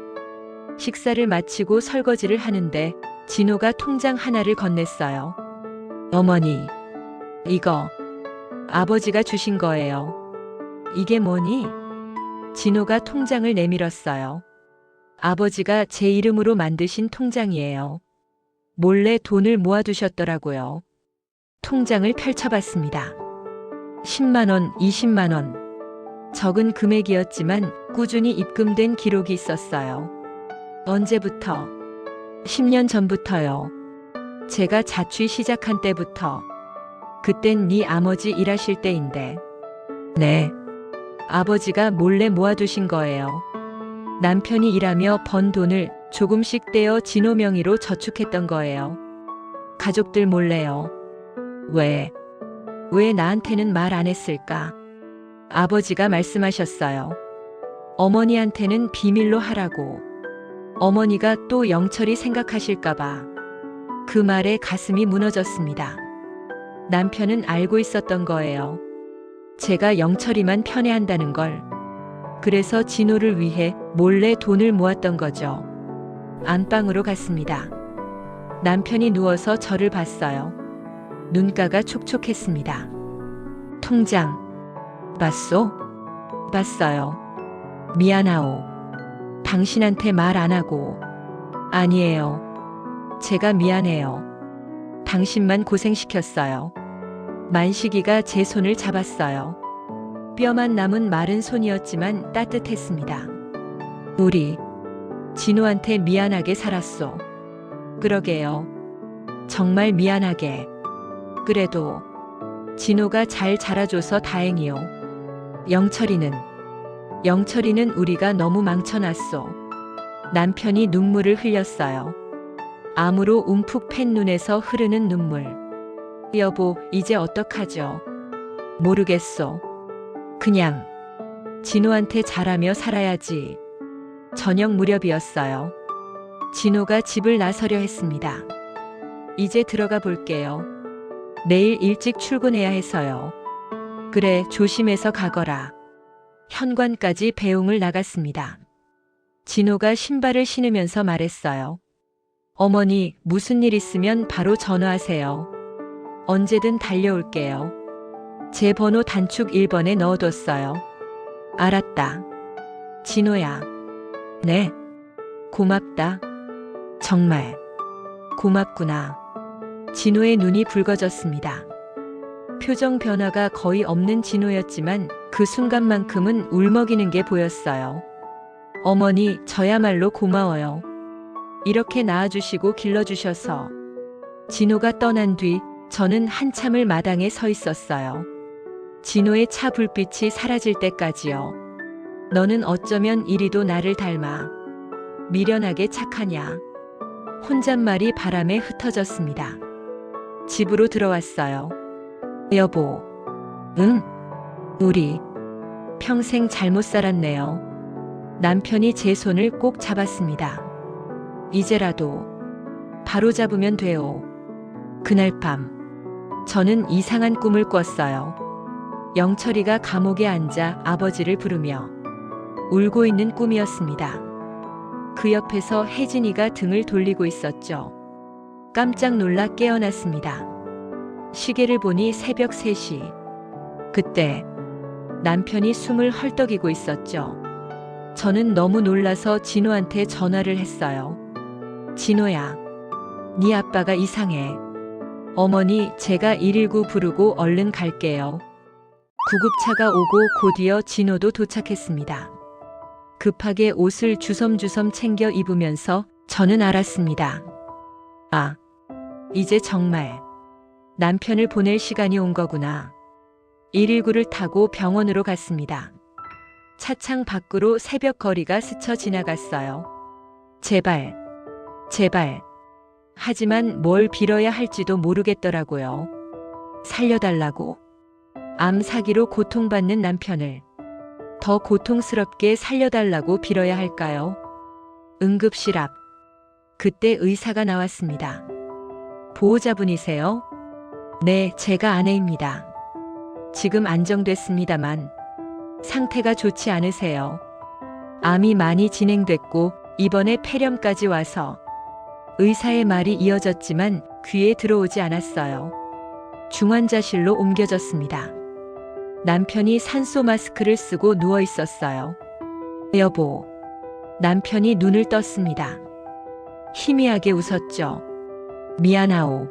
식사를 마치고 설거지를 하는데 진호가 통장 하나를 건넸어요. 어머니, 이거 아버지가 주신 거예요. 이게 뭐니? 진호가 통장을 내밀었어요. 아버지가 제 이름으로 만드신 통장이에요. 몰래 돈을 모아두셨더라고요. 통장을 펼쳐봤습니다. 10만 원, 20만 원. 적은 금액이었지만 꾸준히 입금된 기록이 있었어요. 언제부터? 10년 전부터요. 제가 자취 시작한 때부터. 그땐 네 아버지 일하실 때인데. 네. 아버지가 몰래 모아두신 거예요. 남편이 일하며 번 돈을 조금씩 떼어 진호 명의로 저축했던 거예요. 가족들 몰래요. 왜 나한테는 말 안 했을까? 아버지가 말씀하셨어요. 어머니한테는 비밀로 하라고. 어머니가 또 영철이 생각하실까봐. 그 말에 가슴이 무너졌습니다. 남편은 알고 있었던 거예요. 제가 영철이만 편애한다는 걸. 그래서 진호를 위해 몰래 돈을 모았던 거죠. 안방으로 갔습니다. 남편이 누워서 저를 봤어요. 눈가가 촉촉했습니다. 통장. 봤소? 봤어요. 미안하오. 당신한테 말 안 하고. 아니에요. 제가 미안해요. 당신만 고생시켰어요. 만식이가 제 손을 잡았어요. 뼈만 남은 마른 손이었지만 따뜻했습니다. 우리 진호한테 미안하게 살았소. 그러게요. 정말 미안하게. 그래도 진호가 잘 자라줘서 다행이요. 영철이는 우리가 너무 망쳐놨소. 남편이 눈물을 흘렸어요. 암으로 움푹 팬 눈에서 흐르는 눈물. 여보, 이제 어떡하죠? 모르겠소. 그냥 진호한테 잘하며 살아야지. 저녁 무렵이었어요. 진호가 집을 나서려 했습니다. 이제 들어가 볼게요. 내일 일찍 출근해야 해서요. 그래, 조심해서 가거라. 현관까지 배웅을 나갔습니다. 진호가 신발을 신으면서 말했어요. 어머니, 무슨 일 있으면 바로 전화하세요. 언제든 달려올게요. 제 번호 단축 1번에 넣어뒀어요. 알았다. 진호야. 네. 고맙다. 정말. 고맙구나. 진호의 눈이 붉어졌습니다. 표정 변화가 거의 없는 진호였지만 그 순간만큼은 울먹이는 게 보였어요. 어머니, 저야말로 고마워요. 이렇게 낳아주시고 길러주셔서. 진호가 떠난 뒤 저는 한참을 마당에 서 있었어요. 진호의 차 불빛이 사라질 때까지요. 너는 어쩌면 이리도 나를 닮아 미련하게 착하냐. 혼잣말이 바람에 흩어졌습니다. 집으로 들어왔어요. 여보. 응? 우리 평생 잘못 살았네요. 남편이 제 손을 꼭 잡았습니다. 이제라도 바로잡으면 돼요. 그날 밤 저는 이상한 꿈을 꿨어요. 영철이가 감옥에 앉아 아버지를 부르며 울고 있는 꿈이었습니다. 그 옆에서 혜진이가 등을 돌리고 있었죠. 깜짝 놀라 깨어났습니다. 시계를 보니 새벽 3시. 그때 남편이 숨을 헐떡이고 있었죠. 저는 너무 놀라서 진호한테 전화를 했어요. 진호야, 네 아빠가 이상해. 어머니, 제가 119 부르고 얼른 갈게요. 구급차가 오고 곧이어 진호도 도착했습니다. 급하게 옷을 주섬주섬 챙겨 입으면서 저는 알았습니다. 아, 이제 정말 남편을 보낼 시간이 온 거구나. 119를 타고 병원으로 갔습니다. 차창 밖으로 새벽 거리가 스쳐 지나갔어요. 제발, 제발. 하지만 뭘 빌어야 할지도 모르겠더라고요. 살려달라고. 암 사기로 고통받는 남편을 더 고통스럽게 살려달라고 빌어야 할까요? 응급실 앞. 그때 의사가 나왔습니다. 보호자분이세요? 네, 제가 아내입니다. 지금 안정됐습니다만 상태가 좋지 않으세요. 암이 많이 진행됐고 이번에 폐렴까지 와서. 의사의 말이 이어졌지만 귀에 들어오지 않았어요. 중환자실로 옮겨졌습니다. 남편이 산소 마스크를 쓰고 누워 있었어요. 여보. 남편이 눈을 떴습니다. 희미하게 웃었죠. 미안하오.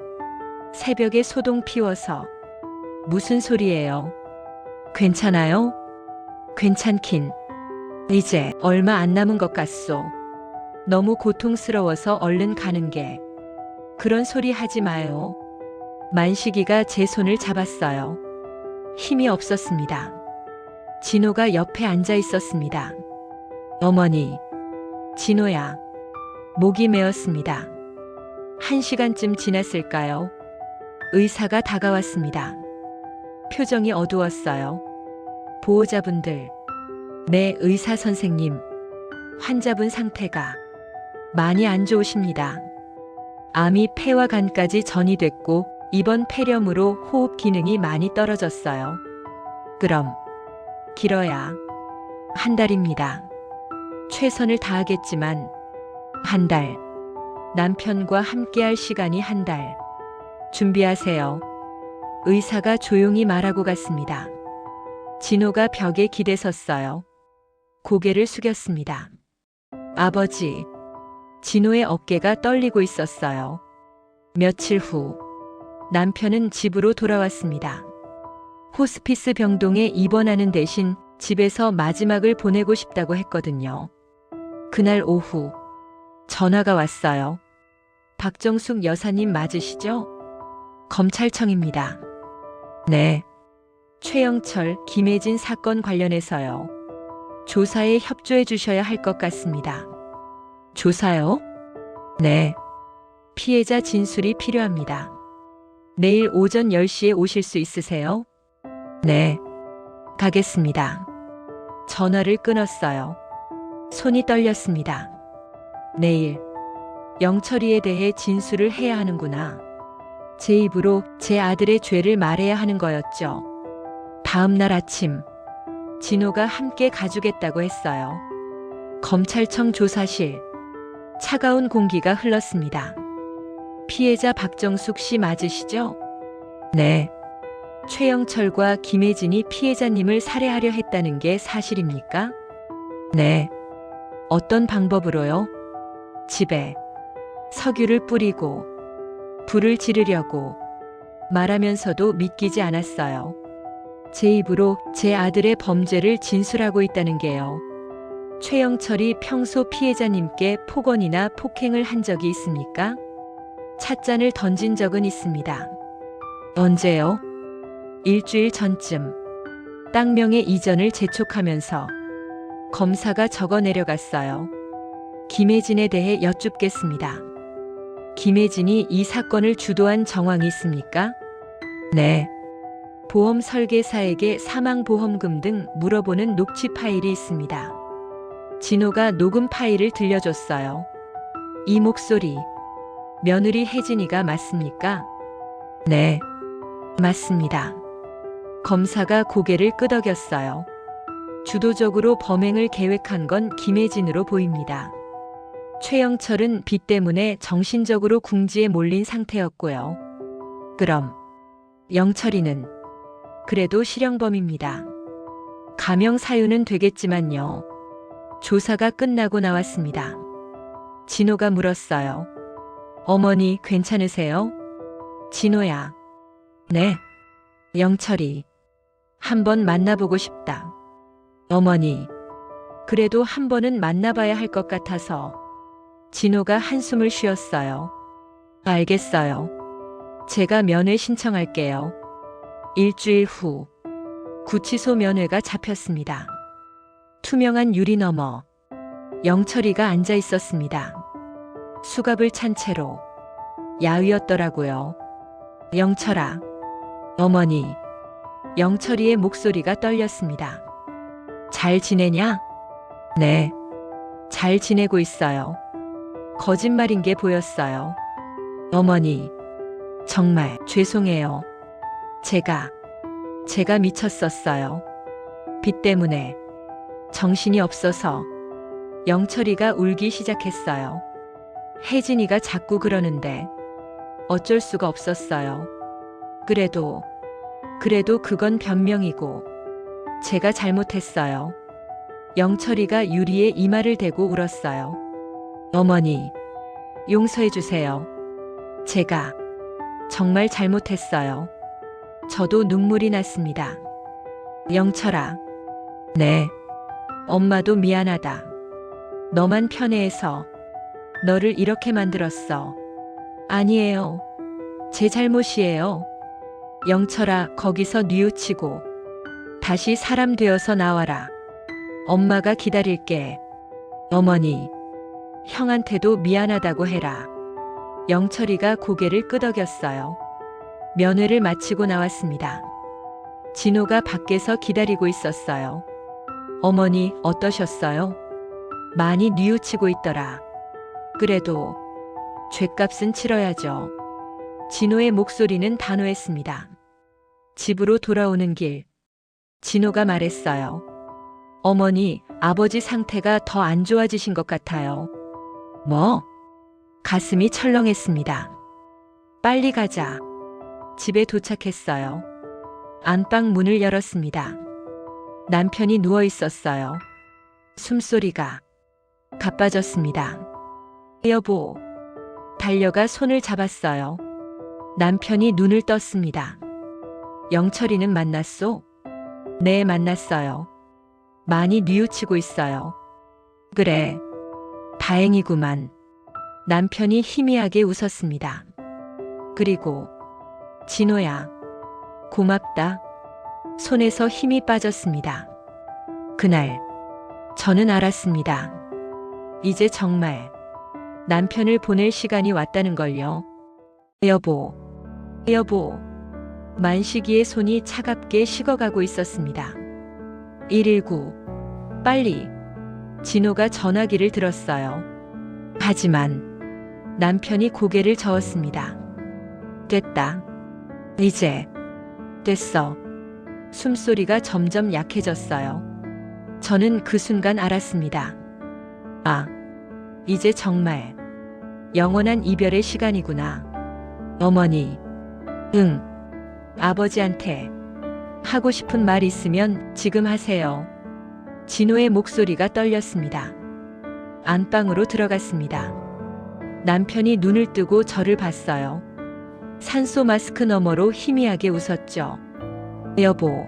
새벽에 소동 피워서. 무슨 소리예요? 괜찮아요? 괜찮긴. 이제 얼마 안 남은 것 같소. 너무 고통스러워서 얼른 가는 게. 그런 소리 하지 마요. 만식이가 제 손을 잡았어요. 힘이 없었습니다. 진호가 옆에 앉아 있었습니다. 어머니. 진호야. 목이 메었습니다. 1시간쯤 지났을까요? 의사가 다가왔습니다. 표정이 어두웠어요. 보호자분들. 네, 의사 선생님. 환자분 상태가 많이 안 좋으십니다. 암이 폐와 간까지 전이됐고 이번 폐렴으로 호흡 기능이 많이 떨어졌어요. 그럼 길어야 1달입니다. 최선을 다하겠지만 1달. 남편과 함께할 시간이 1달. 준비하세요. 의사가 조용히 말하고 갔습니다. 진호가 벽에 기대 섰어요. 고개를 숙였습니다. 아버지. 진호의 어깨가 떨리고 있었어요. 며칠 후 남편은 집으로 돌아왔습니다. 호스피스 병동에 입원하는 대신 집에서 마지막을 보내고 싶다고 했거든요. 그날 오후 전화가 왔어요. 박정숙 여사님 맞으시죠? 검찰청입니다. 네. 최영철, 김혜진 사건 관련해서요. 조사에 협조해 주셔야 할 것 같습니다. 조사요? 네. 피해자 진술이 필요합니다. 내일 오전 10시에 오실 수 있으세요? 네. 가겠습니다. 전화를 끊었어요. 손이 떨렸습니다. 내일 영철이에 대해 진술을 해야 하는구나. 제 입으로 제 아들의 죄를 말해야 하는 거였죠. 다음 날 아침 진호가 함께 가주겠다고 했어요. 검찰청 조사실. 차가운 공기가 흘렀습니다. 피해자 박정숙 씨 맞으시죠? 네. 최영철과 김혜진이 피해자님을 살해하려 했다는 게 사실입니까? 네. 어떤 방법으로요? 집에 석유를 뿌리고 불을 지르려고. 말하면서도 믿기지 않았어요. 제 입으로 제 아들의 범죄를 진술하고 있다는 게요. 최영철이 평소 피해자님께 폭언이나 폭행을 한 적이 있습니까? 찻잔을 던진 적은 있습니다. 언제요? 일주일 전쯤. 땅명의 이전을 재촉하면서 검사가 적어 내려갔어요. 김혜진에 대해 여쭙겠습니다. 김혜진이 이 사건을 주도한 정황이 있습니까? 네. 보험 설계사에게 사망보험금 등 물어보는 녹취 파일이 있습니다. 진호가 녹음 파일을 들려줬어요. 이 목소리, 며느리 혜진이가 맞습니까? 네, 맞습니다. 검사가 고개를 끄덕였어요. 주도적으로 범행을 계획한 건 김혜진으로 보입니다. 최영철은 빚 때문에 정신적으로 궁지에 몰린 상태였고요. 그럼 영철이는 그래도 실형범입니다. 감형 사유는 되겠지만요. 조사가 끝나고 나왔습니다. 진호가 물었어요. 어머니 괜찮으세요? 진호야. 네. 영철이. 한번 만나보고 싶다. 어머니. 그래도 한 번은 만나봐야 할 것 같아서. 진호가 한숨을 쉬었어요. 알겠어요. 제가 면회 신청할게요. 일주일 후 구치소 면회가 잡혔습니다. 투명한 유리 너머 영철이가 앉아 있었습니다. 수갑을 찬 채로. 야위었더라고요. 영철아. 어머니. 영철이의 목소리가 떨렸습니다. 잘 지내냐? 네. 잘 지내고 있어요. 거짓말인 게 보였어요. 어머니. 정말 죄송해요. 제가 미쳤었어요. 빚 때문에 정신이 없어서. 영철이가 울기 시작했어요. 혜진이가 자꾸 그러는데 어쩔 수가 없었어요. 그래도 그건 변명이고 제가 잘못했어요. 영철이가 유리에 이마를 대고 울었어요. 어머니, 용서해 주세요. 제가 정말 잘못했어요. 저도 눈물이 났습니다. 영철아. 네. 엄마도 미안하다. 너만 편애해서 너를 이렇게 만들었어. 아니에요. 제 잘못이에요. 영철아, 거기서 뉘우치고 다시 사람 되어서 나와라. 엄마가 기다릴게. 어머니, 형한테도 미안하다고 해라. 영철이가 고개를 끄덕였어요. 면회를 마치고 나왔습니다. 진호가 밖에서 기다리고 있었어요. 어머니, 어떠셨어요? 많이 뉘우치고 있더라. 그래도 죗값은 치러야죠. 진호의 목소리는 단호했습니다. 집으로 돌아오는 길, 진호가 말했어요. 어머니, 아버지 상태가 더 안 좋아지신 것 같아요. 뭐? 가슴이 철렁했습니다. 빨리 가자. 집에 도착했어요. 안방 문을 열었습니다. 남편이 누워 있었어요. 숨소리가 가빠졌습니다. 여보. 달려가 손을 잡았어요. 남편이 눈을 떴습니다. 영철이는 만났소? 네, 만났어요. 많이 뉘우치고 있어요. 그래. 다행이구만. 남편이 희미하게 웃었습니다. 그리고 진호야. 고맙다. 손에서 힘이 빠졌습니다. 그날 저는 알았습니다. 이제 정말 남편을 보낼 시간이 왔다는 걸요. 여보. 만식이의 손이 차갑게 식어가고 있었습니다. 119. 빨리. 진호가 전화기를 들었어요. 하지만 남편이 고개를 저었습니다. 됐다. 이제 됐어. 숨소리가 점점 약해졌어요. 저는 그 순간 알았습니다. 아, 이제 정말 영원한 이별의 시간이구나. 어머니. 응. 아버지한테 하고 싶은 말 있으면 지금 하세요. 진호의 목소리가 떨렸습니다. 안방으로 들어갔습니다. 남편이 눈을 뜨고 저를 봤어요. 산소 마스크 너머로 희미하게 웃었죠. 여보,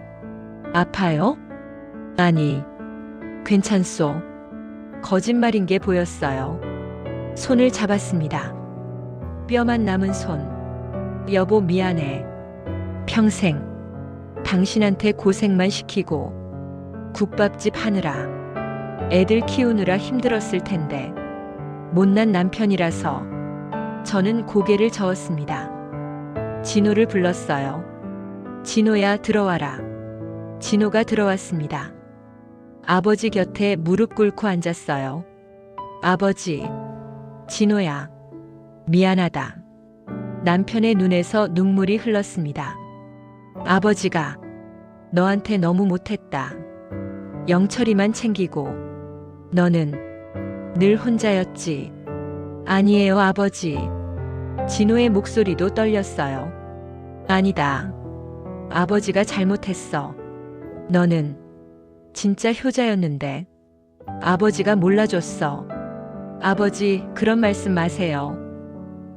아파요? 아니, 괜찮소. 거짓말인 게 보였어요. 손을 잡았습니다. 뼈만 남은 손. 여보, 미안해. 평생 당신한테 고생만 시키고 국밥집 하느라 애들 키우느라 힘들었을 텐데 못난 남편이라서. 저는 고개를 저었습니다. 진호를 불렀어요. 진호야, 들어와라. 진호가 들어왔습니다. 아버지 곁에 무릎 꿇고 앉았어요. 아버지, 진호야, 미안하다. 남편의 눈에서 눈물이 흘렀습니다. 아버지가 너한테 너무 못했다. 영철이만 챙기고 너는 늘 혼자였지. 아니에요, 아버지. 진호의 목소리도 떨렸어요. 아니다. 아버지가 잘못했어. 너는 진짜 효자였는데 아버지가 몰라줬어. 아버지, 그런 말씀 마세요.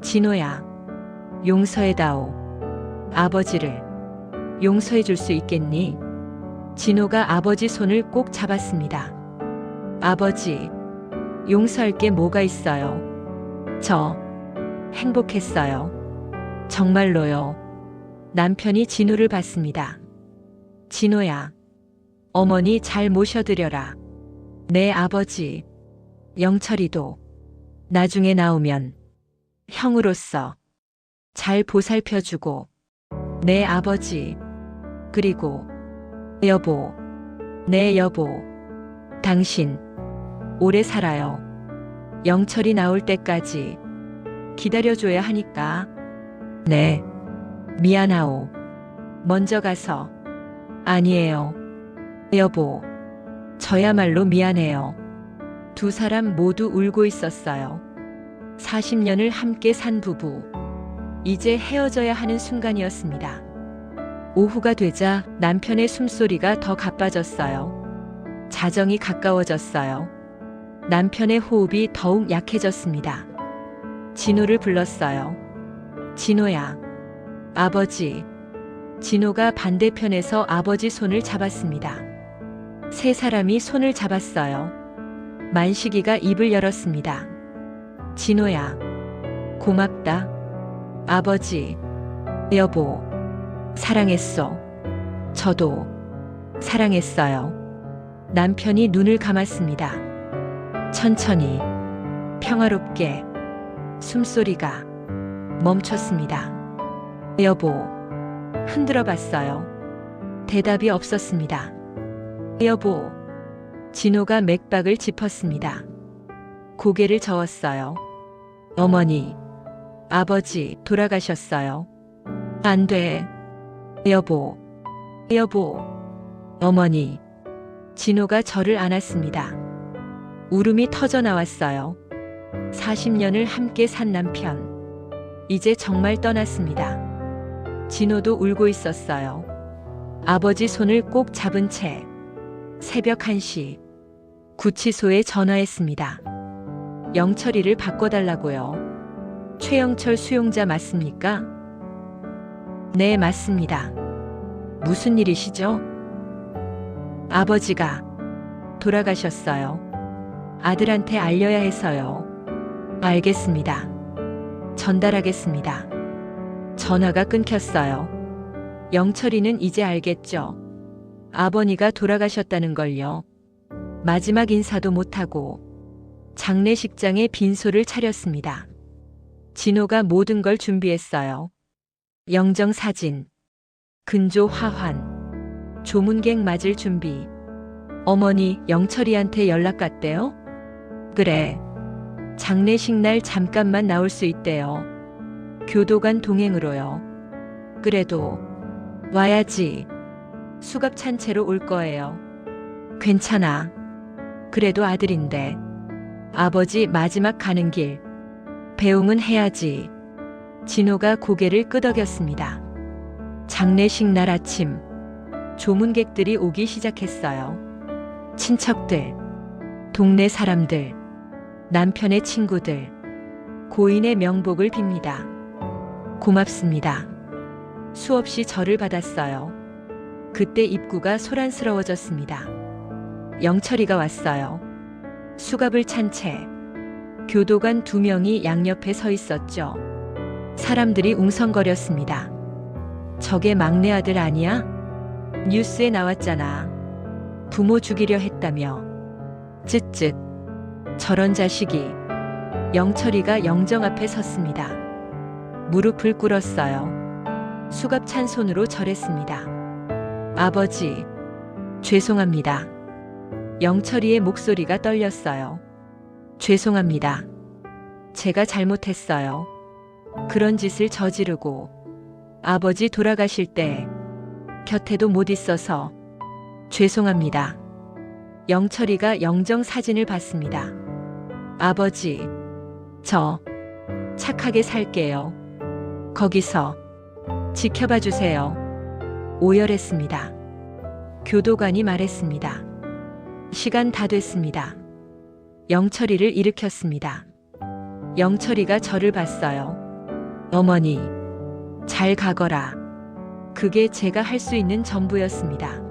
진호야, 용서해다오. 아버지를 용서해 줄 수 있겠니? 진호가 아버지 손을 꼭 잡았습니다. 아버지, 용서할 게 뭐가 있어요? 저 행복했어요. 정말로요. 남편이 진호를 봤습니다. 진호야, 어머니 잘 모셔드려라. 내 아버지, 영철이도 나중에 나오면 형으로서 잘 보살펴주고, 내 아버지, 그리고 여보, 내 여보, 당신 오래 살아요. 영철이 나올 때까지 기다려줘야 하니까. 네, 미안하오. 먼저 가서. 아니에요. 여보, 저야말로 미안해요. 두 사람 모두 울고 있었어요. 40년을 함께 산 부부. 이제 헤어져야 하는 순간이었습니다. 오후가 되자 남편의 숨소리가 더 가빠졌어요. 자정이 가까워졌어요. 남편의 호흡이 더욱 약해졌습니다. 진호를 불렀어요. 진호야, 아버지. 진호가 반대편에서 아버지 손을 잡았습니다. 세 사람이 손을 잡았어요. 만식이가 입을 열었습니다. 진호야, 고맙다. 아버지, 여보, 사랑했어. 저도 사랑했어요. 남편이 눈을 감았습니다. 천천히, 평화롭게. 숨소리가 멈췄습니다. 여보, 흔들어 봤어요. 대답이 없었습니다. 여보, 진호가 맥박을 짚었습니다. 고개를 저었어요. 어머니, 아버지 돌아가셨어요. 안 돼. 여보, 여보, 어머니. 진호가 저를 안았습니다. 울음이 터져 나왔어요. 40년을 함께 산 남편. 이제 정말 떠났습니다. 진호도 울고 있었어요. 아버지 손을 꼭 잡은 채 새벽 1시 구치소에 전화했습니다. 영철이를 바꿔달라고요. 최영철 수용자 맞습니까? 네, 맞습니다. 무슨 일이시죠? 아버지가 돌아가셨어요. 아들한테 알려야 해서요. 알겠습니다. 전달하겠습니다. 전화가 끊겼어요. 영철이는 이제 알겠죠. 아버니가 돌아가셨다는 걸요. 마지막 인사도 못하고 장례식장에 빈소를 차렸습니다. 진호가 모든 걸 준비했어요. 영정사진, 근조 화환, 조문객 맞을 준비. 어머니, 영철이한테 연락 갔대요? 그래. 장례식 날 잠깐만 나올 수 있대요. 교도관 동행으로요. 그래도 와야지. 수갑 찬 채로 올 거예요. 괜찮아. 그래도 아들인데. 아버지 마지막 가는 길. 배웅은 해야지. 진호가 고개를 끄덕였습니다. 장례식 날 아침. 조문객들이 오기 시작했어요. 친척들, 동네 사람들, 남편의 친구들, 고인의 명복을 빕니다. 고맙습니다. 수없이 절을 받았어요. 그때 입구가 소란스러워졌습니다. 영철이가 왔어요. 수갑을 찬 채 교도관 2명이 양옆에 서 있었죠. 사람들이 웅성거렸습니다. 저게 막내 아들 아니야? 뉴스에 나왔잖아. 부모 죽이려 했다며. 쯧쯧. 저런 자식이. 영철이가 영정 앞에 섰습니다. 무릎을 꿇었어요. 수갑 찬 손으로 절했습니다. 아버지, 죄송합니다. 영철이의 목소리가 떨렸어요. 죄송합니다. 제가 잘못했어요. 그런 짓을 저지르고 아버지 돌아가실 때 곁에도 못 있어서 죄송합니다. 영철이가 영정 사진을 봤습니다. 아버지, 저 착하게 살게요. 거기서 지켜봐 주세요. 오열했습니다. 교도관이 말했습니다. 시간 다 됐습니다. 영철이를 일으켰습니다. 영철이가 저를 봤어요. 어머니, 잘 가거라. 그게 제가 할 수 있는 전부였습니다.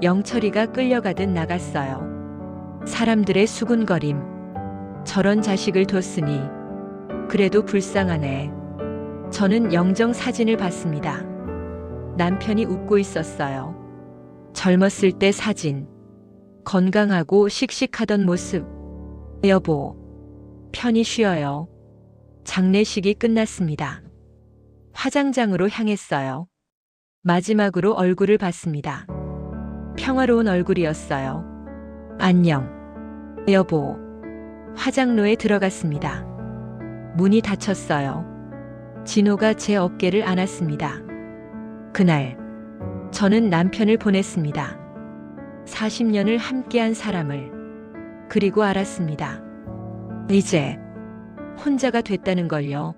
영철이가 끌려가듯 나갔어요. 사람들의 수군거림. 저런 자식을 뒀으니 그래도 불쌍하네. 저는 영정 사진을 봤습니다. 남편이 웃고 있었어요. 젊었을 때 사진. 건강하고 씩씩하던 모습. 여보, 편히 쉬어요. 장례식이 끝났습니다. 화장장으로 향했어요. 마지막으로 얼굴을 봤습니다. 평화로운 얼굴이었어요. 안녕, 여보. 화장로에 들어갔습니다. 문이 닫혔어요. 진호가 제 어깨를 안았습니다. 그날, 저는 남편을 보냈습니다. 40년을 함께한 사람을. 그리고 알았습니다. 이제 혼자가 됐다는 걸요.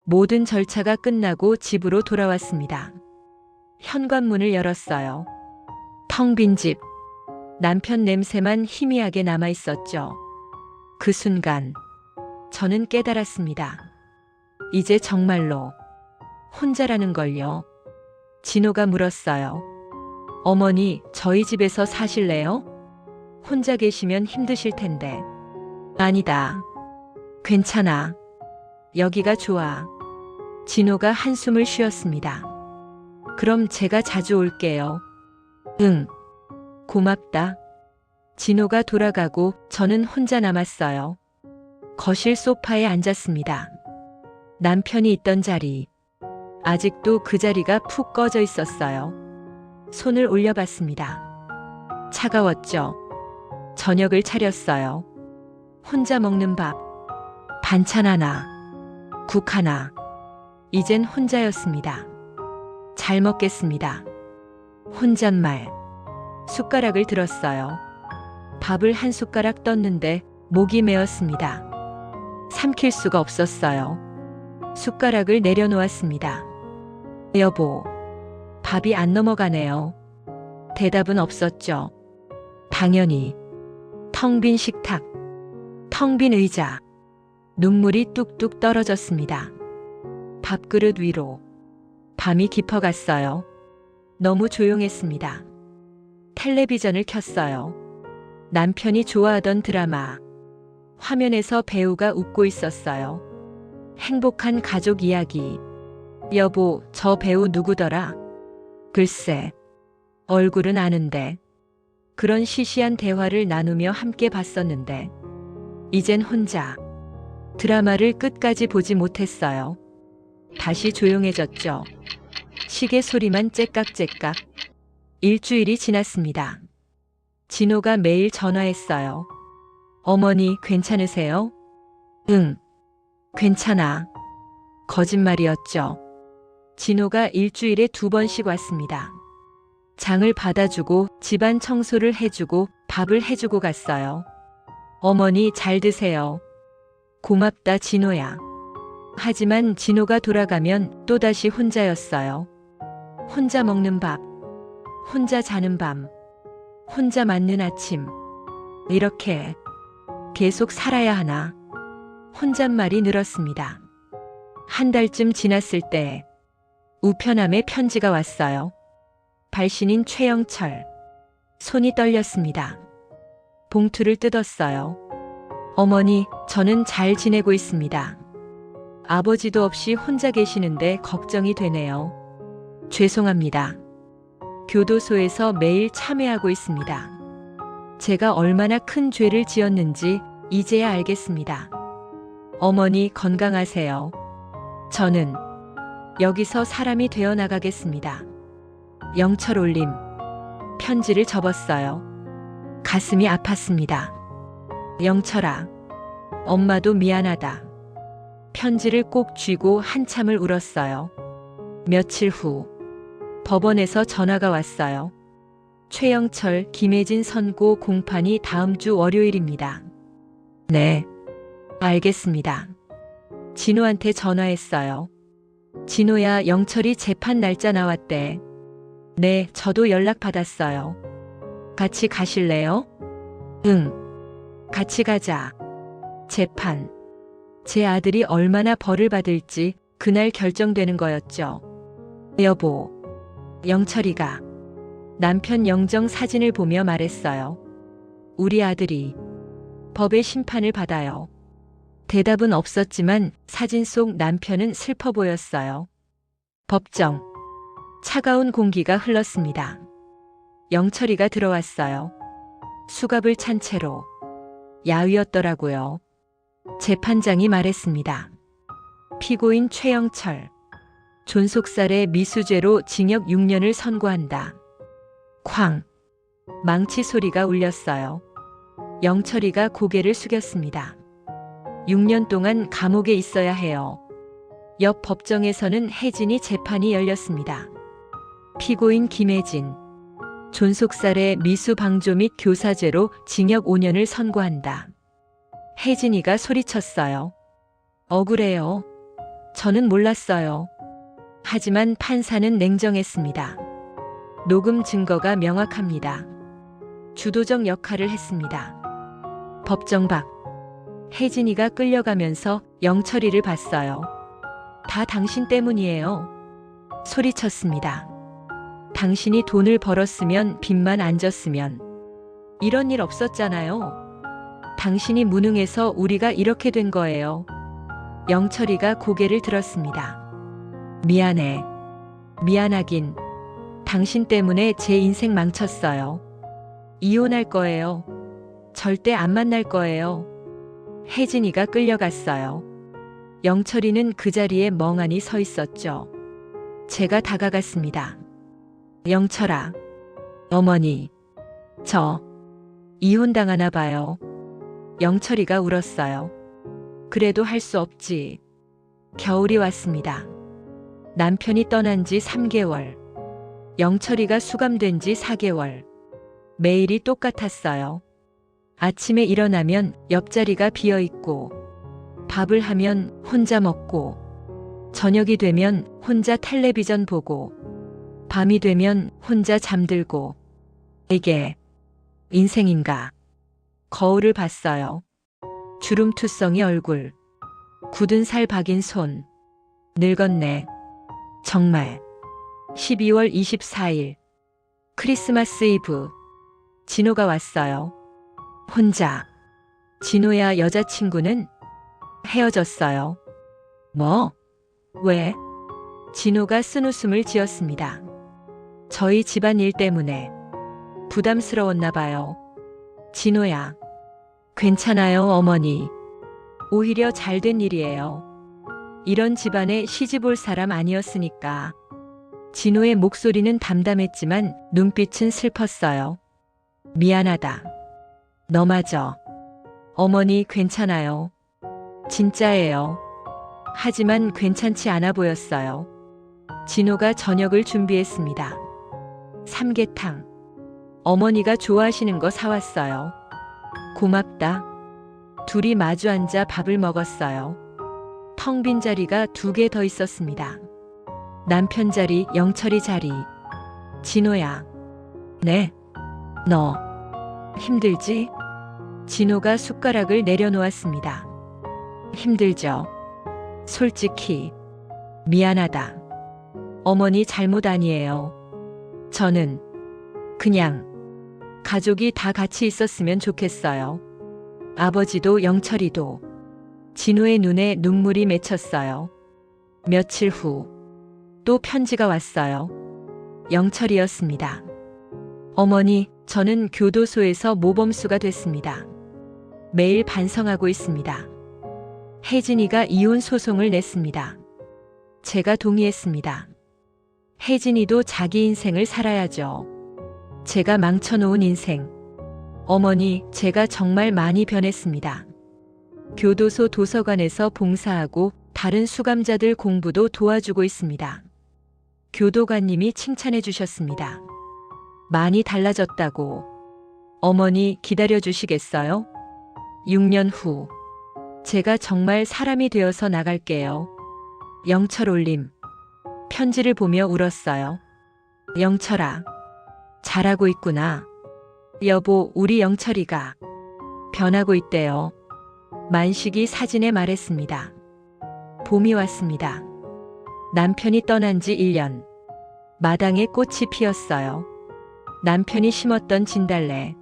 모든 절차가 끝나고 집으로 돌아왔습니다. 현관문을 열었어요. 텅 빈 집. 남편 냄새만 희미하게 남아 있었죠. 그 순간 저는 깨달았습니다. 이제 정말로 혼자라는 걸요. 진호가 물었어요. 어머니, 저희 집에서 사실래요? 혼자 계시면 힘드실 텐데. 아니다. 괜찮아. 여기가 좋아. 진호가 한숨을 쉬었습니다. 그럼 제가 자주 올게요. 응. 고맙다. 진호가 돌아가고 저는 혼자 남았어요. 거실 소파에 앉았습니다. 남편이 있던 자리. 아직도 그 자리가 푹 꺼져 있었어요. 손을 올려봤습니다. 차가웠죠. 저녁을 차렸어요. 혼자 먹는 밥. 반찬 하나. 국 하나. 이젠 혼자였습니다. 잘 먹겠습니다. 혼잣말. 숟가락을 들었어요. 밥을 한 숟가락 떴는데 목이 메었습니다. 삼킬 수가 없었어요. 숟가락을 내려놓았습니다. 여보, 밥이 안 넘어가네요. 대답은 없었죠. 당연히. 텅 빈 식탁. 텅 빈 의자. 눈물이 뚝뚝 떨어졌습니다. 밥그릇 위로. 밤이 깊어갔어요. 너무 조용했습니다. 텔레비전을 켰어요. 남편이 좋아하던 드라마. 화면에서 배우가 웃고 있었어요. 행복한 가족 이야기. 여보, 저 배우 누구더라? 글쎄, 얼굴은 아는데. 그런 시시한 대화를 나누며 함께 봤었는데. 이젠 혼자. 드라마를 끝까지 보지 못했어요. 다시 조용해졌죠. 시계 소리만 째깍째깍. 일주일이 지났습니다. 진호가 매일 전화했어요. 어머니, 괜찮으세요? 응, 괜찮아. 거짓말이었죠. 진호가 일주일에 2번씩 왔습니다. 장을 받아주고 집안 청소를 해주고 밥을 해주고 갔어요. 어머니, 잘 드세요. 고맙다, 진호야. 하지만 진호가 돌아가면 또다시 혼자였어요. 혼자 먹는 밥, 혼자 자는 밤, 혼자 맞는 아침. 이렇게 계속 살아야 하나. 혼잣말이 늘었습니다. 한 달쯤 지났을 때 우편함에 편지가 왔어요. 발신인 최영철. 손이 떨렸습니다. 봉투를 뜯었어요. 어머니, 저는 잘 지내고 있습니다. 아버지도 없이 혼자 계시는데 걱정이 되네요. 죄송합니다. 교도소에서 매일 참회하고 있습니다. 제가 얼마나 큰 죄를 지었는지 이제야 알겠습니다. 어머니 건강하세요. 저는 여기서 사람이 되어 나가겠습니다. 영철 올림. 편지를 접었어요. 가슴이 아팠습니다. 영철아, 엄마도 미안하다. 편지를 꼭 쥐고 한참을 울었어요. 며칠 후 법원에서 전화가 왔어요. 최영철, 김혜진 선고 공판이 다음 주 월요일입니다. 네, 알겠습니다. 진호한테 전화했어요. 진호야, 영철이 재판 날짜 나왔대. 네, 저도 연락 받았어요. 같이 가실래요? 응, 같이 가자. 재판. 제 아들이 얼마나 벌을 받을지 그날 결정되는 거였죠. 여보, 영철이가 남편 영정 사진을 보며 말했어요. 우리 아들이 법의 심판을 받아요. 대답은 없었지만 사진 속 남편은 슬퍼 보였어요. 법정. 차가운 공기가 흘렀습니다. 영철이가 들어왔어요. 수갑을 찬 채로. 야위었더라고요. 재판장이 말했습니다. 피고인 최영철. 존속살해 미수죄로 징역 6년을 선고한다. 쾅. 망치 소리가 울렸어요. 영철이가 고개를 숙였습니다. 6년 동안 감옥에 있어야 해요. 옆 법정에서는 혜진이 재판이 열렸습니다. 피고인 김혜진. 존속살해 미수 방조 및 교사죄로 징역 5년을 선고한다. 혜진이가 소리쳤어요. 억울해요. 저는 몰랐어요. 하지만 판사는 냉정했습니다. 녹음 증거가 명확합니다. 주도적 역할을 했습니다. 법정 밖. 혜진이가 끌려가면서 영철이를 봤어요. 다 당신 때문이에요. 소리쳤습니다. 당신이 돈을 벌었으면 빚만 안 졌으면 이런 일 없었잖아요. 당신이 무능해서 우리가 이렇게 된 거예요. 영철이가 고개를 들었습니다. 미안해. 미안하긴. 당신 때문에 제 인생 망쳤어요. 이혼할 거예요. 절대 안 만날 거예요. 혜진이가 끌려갔어요. 영철이는 그 자리에 멍하니 서 있었죠. 제가 다가갔습니다. 영철아. 어머니. 저 이혼당하나 봐요. 영철이가 울었어요. 그래도 할 수 없지. 겨울이 왔습니다. 남편이 떠난 지 3개월. 영철이가 수감된 지 4개월. 매일이 똑같았어요. 아침에 일어나면 옆자리가 비어 있고, 밥을 하면 혼자 먹고, 저녁이 되면 혼자 텔레비전 보고, 밤이 되면 혼자 잠들고. 이게 인생인가? 거울을 봤어요. 주름투성이 얼굴, 굳은 살 박인 손. 늙었네. 정말. 12월 24일. 크리스마스 이브. 진호가 왔어요. 혼자. 진호야, 여자친구는? 헤어졌어요. 뭐? 왜? 진호가 쓴웃음을 지었습니다. 저희 집안일 때문에. 부담스러웠나 봐요. 진호야. 괜찮아요, 어머니. 오히려 잘된 일이에요. 이런 집안에 시집 올 사람 아니었으니까. 진호의 목소리는 담담했지만 눈빛은 슬펐어요. 미안하다. 너마저. 어머니 괜찮아요. 진짜예요. 하지만 괜찮지 않아 보였어요. 진호가 저녁을 준비했습니다. 삼계탕. 어머니가 좋아하시는 거 사왔어요. 고맙다. 둘이 마주 앉아 밥을 먹었어요. 텅 빈 자리가 2개 더 있었습니다. 남편 자리, 영철이 자리. 진호야. 네. 너 힘들지? 진호가 숟가락을 내려놓았습니다. 힘들죠. 솔직히 미안하다. 어머니 잘못 아니에요. 저는 그냥 가족이 다 같이 있었으면 좋겠어요. 아버지도 영철이도. 진호의 눈에 눈물이 맺혔어요. 며칠 후 또 편지가 왔어요. 영철이었습니다. 어머니, 저는 교도소에서 모범수가 됐습니다. 매일 반성하고 있습니다. 혜진이가 이혼 소송을 냈습니다. 제가 동의했습니다. 혜진이도 자기 인생을 살아야죠. 제가 망쳐놓은 인생. 어머니, 제가 정말 많이 변했습니다. 교도소 도서관에서 봉사하고 다른 수감자들 공부도 도와주고 있습니다. 교도관님이 칭찬해 주셨습니다. 많이 달라졌다고. 어머니 기다려 주시겠어요? 6년 후 제가 정말 사람이 되어서 나갈게요. 영철 올림. 편지를 보며 울었어요. 영철아, 잘하고 있구나. 여보, 우리 영철이가 변하고 있대요. 만식이 사진에 말했습니다. 봄이 왔습니다. 남편이 떠난 지 1년. 마당에 꽃이 피었어요. 남편이 심었던 진달래.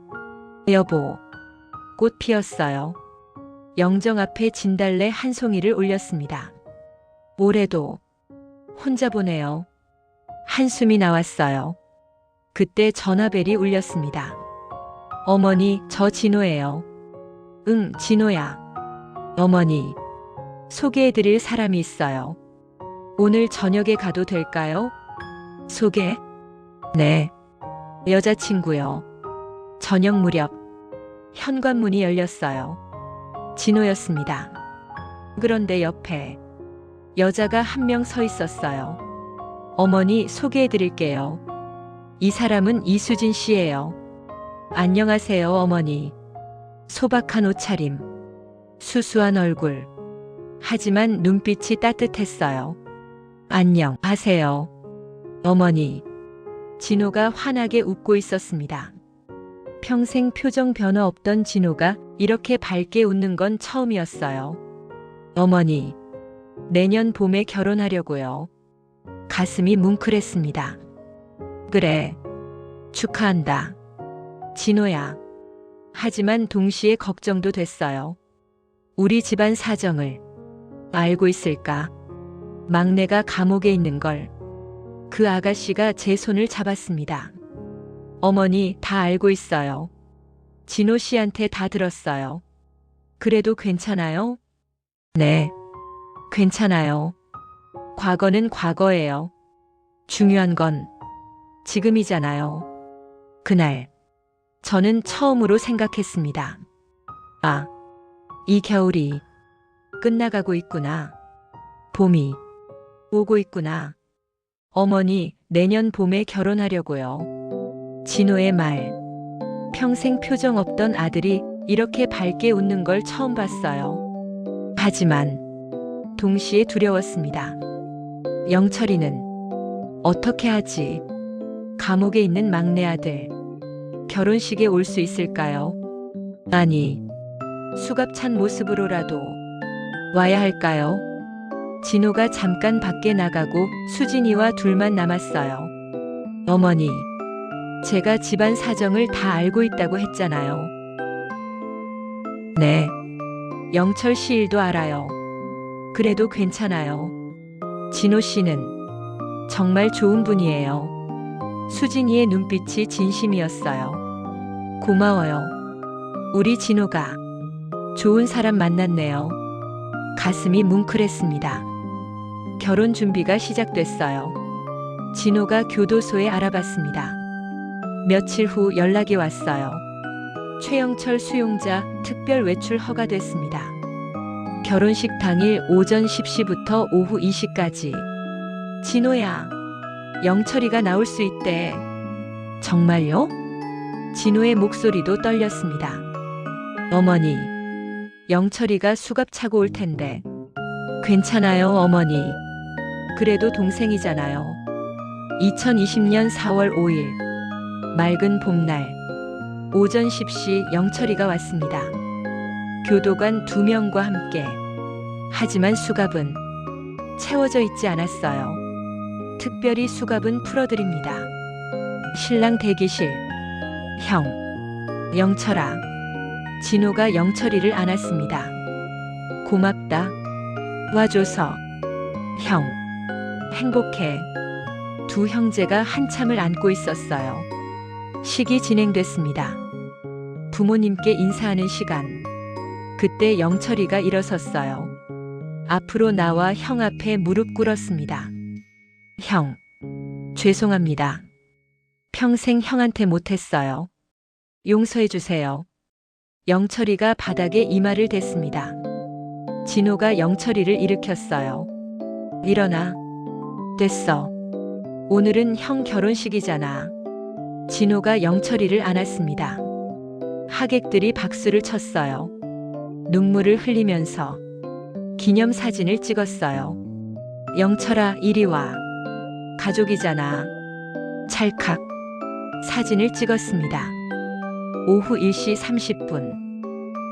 여보, 꽃 피었어요. 영정 앞에 진달래 한 송이를 올렸습니다. 올해도 혼자 보내요. 한숨이 나왔어요. 그때 전화벨이 울렸습니다. 어머니, 저 진호예요. 응, 진호야. 어머니, 소개해드릴 사람이 있어요. 오늘 저녁에 가도 될까요? 소개? 네. 여자친구요. 저녁 무렵 현관문이 열렸어요. 진호였습니다. 그런데 옆에 여자가 한 명 서 있었어요. 어머니, 소개해드릴게요. 이 사람은 이수진 씨예요. 안녕하세요, 어머니. 소박한 옷차림, 수수한 얼굴. 하지만 눈빛이 따뜻했어요. 안녕하세요, 어머니. 진호가 환하게 웃고 있었습니다. 평생 표정 변화 없던 진호가 이렇게 밝게 웃는 건 처음이었어요. 어머니, 내년 봄에 결혼하려고요. 가슴이 뭉클했습니다. 그래, 축하한다. 진호야. 하지만 동시에 걱정도 됐어요. 우리 집안 사정을 알고 있을까? 막내가 감옥에 있는 걸. 그 아가씨가 제 손을 잡았습니다. 어머니, 다 알고 있어요. 진호 씨한테 다 들었어요. 그래도 괜찮아요? 네, 괜찮아요. 과거는 과거예요. 중요한 건 지금이잖아요. 그날, 저는 처음으로 생각했습니다. 아, 이 겨울이 끝나가고 있구나. 봄이 오고 있구나. 어머니, 내년 봄에 결혼하려고요. 진호의 말. 평생 표정 없던 아들이 이렇게 밝게 웃는 걸 처음 봤어요. 하지만 동시에 두려웠습니다. 영철이는 어떻게 하지? 감옥에 있는 막내 아들. 결혼식에 올 수 있을까요? 아니, 수갑찬 모습으로라도 와야 할까요? 진호가 잠깐 밖에 나가고 수진이와 둘만 남았어요. 어머니, 제가 집안 사정을 다 알고 있다고 했잖아요. 네, 영철 씨 일도 알아요. 그래도 괜찮아요. 진호 씨는 정말 좋은 분이에요. 수진이의 눈빛이 진심이었어요. 고마워요. 우리 진호가 좋은 사람 만났네요. 가슴이 뭉클했습니다. 결혼 준비가 시작됐어요. 진호가 교도소에 알아봤습니다. 며칠 후 연락이 왔어요. 최영철 수용자 특별 외출 허가됐습니다. 결혼식 당일 오전 10시부터 오후 2시까지. 진호야, 영철이가 나올 수 있대. 정말요? 진호의 목소리도 떨렸습니다. 어머니, 영철이가 수갑 차고 올 텐데. 괜찮아요, 어머니. 그래도 동생이잖아요. 2020년 4월 5일. 맑은 봄날. 오전 10시 영철이가 왔습니다. 교도관 2명과 함께. 하지만 수갑은 채워져 있지 않았어요. 특별히 수갑은 풀어드립니다. 신랑 대기실. 형. 영철아. 진호가 영철이를 안았습니다. 고맙다. 와줘서. 형. 행복해. 두 형제가 한참을 안고 있었어요. 식이 진행됐습니다. 부모님께 인사하는 시간. 그때 영철이가 일어섰어요. 앞으로 나와 형 앞에 무릎 꿇었습니다. 형. 죄송합니다. 평생 형한테 못했어요. 용서해 주세요. 영철이가 바닥에 이마를 댔습니다. 진호가 영철이를 일으켰어요. 일어나. 됐어. 오늘은 형 결혼식이잖아. 진호가 영철이를 안았습니다. 하객들이 박수를 쳤어요. 눈물을 흘리면서 기념사진을 찍었어요. 영철아, 이리 와. 가족이잖아. 찰칵. 사진을 찍었습니다. 오후 1시 30분.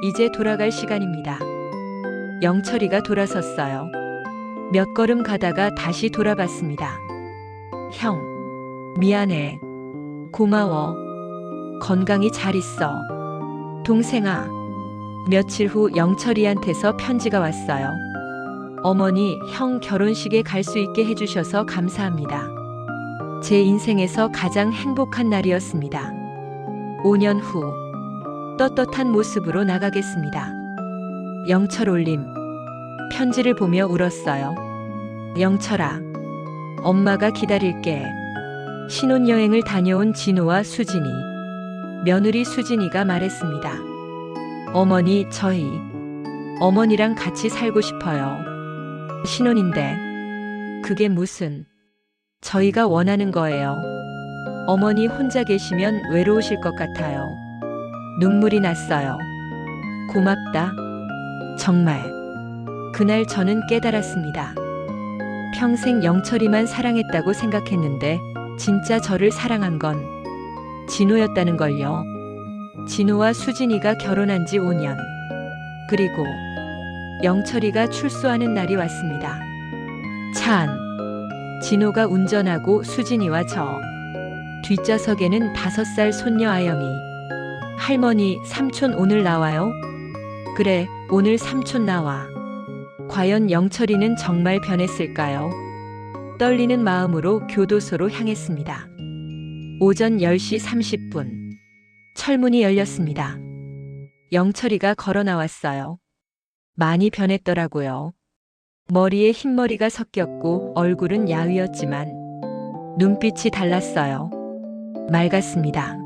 이제 돌아갈 시간입니다. 영철이가 돌아섰어요. 몇 걸음 가다가 다시 돌아봤습니다. 형, 미안해. 고마워. 건강히 잘 있어. 동생아. 며칠 후 영철이한테서 편지가 왔어요. 어머니, 형 결혼식에 갈 수 있게 해주셔서 감사합니다. 제 인생에서 가장 행복한 날이었습니다. 5년 후 떳떳한 모습으로 나가겠습니다. 영철 올림. 편지를 보며 울었어요. 영철아, 엄마가 기다릴게. 신혼여행을 다녀온 진호와 수진이. 며느리 수진이가 말했습니다. 어머니, 저희 어머니랑 같이 살고 싶어요. 신혼인데 그게 무슨. 저희가 원하는 거예요. 어머니 혼자 계시면 외로우실 것 같아요. 눈물이 났어요. 고맙다. 정말. 그날 저는 깨달았습니다. 평생 영철이만 사랑했다고 생각했는데 진짜 저를 사랑한 건 진호였다는 걸요. 진호와 수진이가 결혼한 지 5년. 그리고 영철이가 출소하는 날이 왔습니다. 차 안. 진호가 운전하고 수진이와 저. 뒷좌석에는 5살 손녀 아영이. 할머니, 삼촌 오늘 나와요? 그래, 오늘 삼촌 나와. 과연 영철이는 정말 변했을까요? 떨리는 마음으로 교도소로 향했습니다. 오전 10시 30분. 철문이 열렸습니다. 영철이가 걸어 나왔어요. 많이 변했더라고요. 머리에 흰머리가 섞였고 얼굴은 야위었지만 눈빛이 달랐어요. 맑았습니다.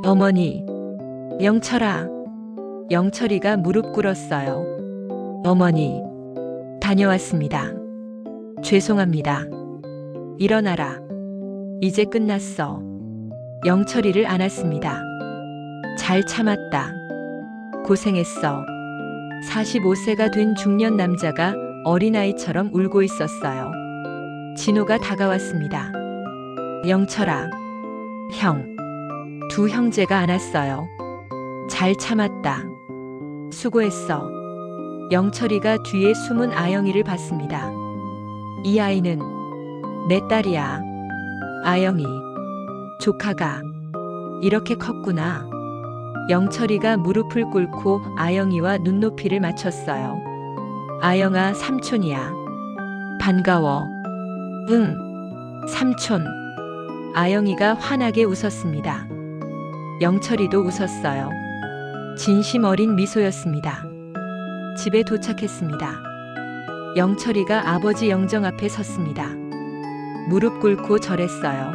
어머니. 영철아. 영철이가 무릎 꿇었어요. 어머니. 다녀왔습니다. 죄송합니다. 일어나라. 이제 끝났어. 영철이를 안았습니다. 잘 참았다. 고생했어. 45세가 된 중년 남자가 어린아이처럼 울고 있었어요. 진호가 다가왔습니다. 영철아. 형. 두 형제가 안았어요. 잘 참았다. 수고했어. 영철이가 뒤에 숨은 아영이를 봤습니다. 이 아이는 내 딸이야. 아영이. 조카가 이렇게 컸구나. 영철이가 무릎을 꿇고 아영이와 눈높이를 맞췄어요. 아영아, 삼촌이야. 반가워. 응, 삼촌. 아영이가 환하게 웃었습니다. 영철이도 웃었어요. 진심 어린 미소였습니다. 집에 도착했습니다. 영철이가 아버지 영정 앞에 섰습니다. 무릎 꿇고 절했어요.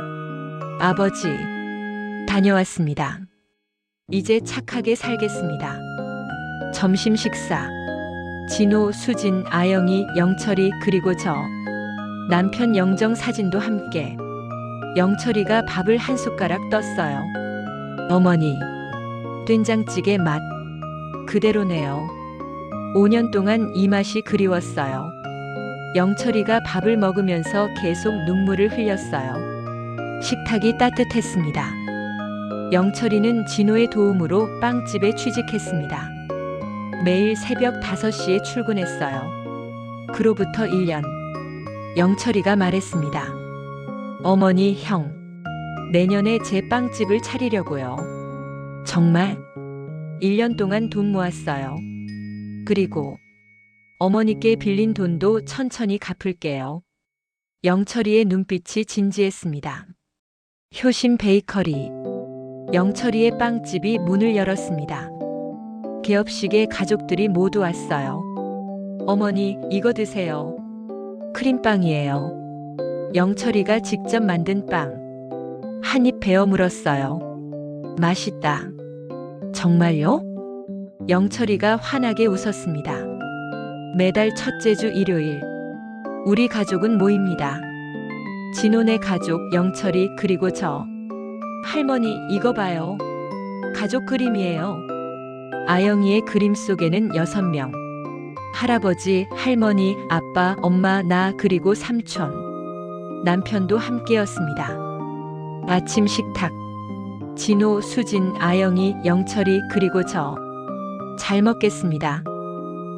아버지, 다녀왔습니다. 이제 착하게 살겠습니다. 점심 식사. 진호, 수진, 아영이, 영철이 그리고 저. 남편 영정 사진도 함께. 영철이가 밥을 한 숟가락 떴어요. 어머니, 된장찌개 맛 그대로네요. 5년 동안 이 맛이 그리웠어요. 영철이가 밥을 먹으면서 계속 눈물을 흘렸어요. 식탁이 따뜻했습니다. 영철이는 진호의 도움으로 빵집에 취직했습니다. 매일 새벽 5시에 출근했어요. 그로부터 1년. 영철이가 말했습니다. 어머니, 형, 내년에 제 빵집을 차리려고요. 정말 1년 동안 돈 모았어요. 그리고 어머니께 빌린 돈도 천천히 갚을게요. 영철이의 눈빛이 진지했습니다. 효심 베이커리. 영철이의 빵집이 문을 열었습니다. 개업식에 가족들이 모두 왔어요. 어머니, 이거 드세요. 크림빵이에요. 영철이가 직접 만든 빵. 한 입 베어 물었어요. 맛있다. 정말요? 영철이가 환하게 웃었습니다. 매달 첫째 주 일요일, 우리 가족은 모입니다. 진호네 가족, 영철이, 그리고 저. 할머니, 이거 봐요. 가족 그림이에요. 아영이의 그림 속에는 6명. 할아버지, 할머니, 아빠, 엄마, 나, 그리고 삼촌. 남편도 함께였습니다. 아침 식탁. 진호, 수진, 아영이, 영철이, 그리고 저. 잘 먹겠습니다.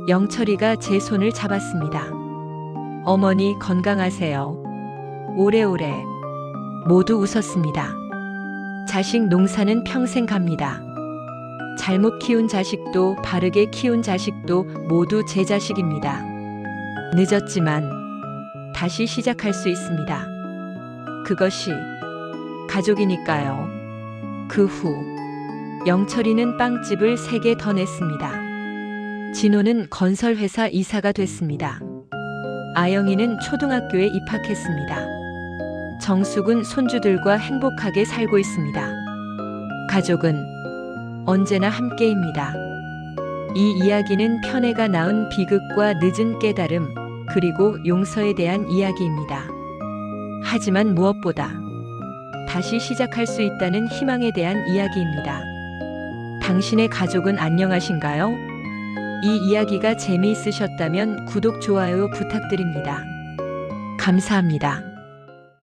영철이가 제 손을 잡았습니다. 어머니, 건강하세요. 오래오래. 모두 웃었습니다. 자식 농사는 평생 갑니다. 잘못 키운 자식도 바르게 키운 자식도 모두 제 자식입니다. 늦었지만 다시 시작할 수 있습니다. 그것이 가족이니까요. 그 후 영철이는 빵집을 3개 더 냈습니다. 진호는 건설회사 이사가 됐습니다. 아영이는 초등학교에 입학했습니다. 정숙은 손주들과 행복하게 살고 있습니다. 가족은 언제나 함께입니다. 이 이야기는 편애가 낳은 비극과 늦은 깨달음, 그리고 용서에 대한 이야기입니다. 하지만 무엇보다 다시 시작할 수 있다는 희망에 대한 이야기입니다. 당신의 가족은 안녕하신가요? 이 이야기가 재미있으셨다면 구독, 좋아요 부탁드립니다. 감사합니다.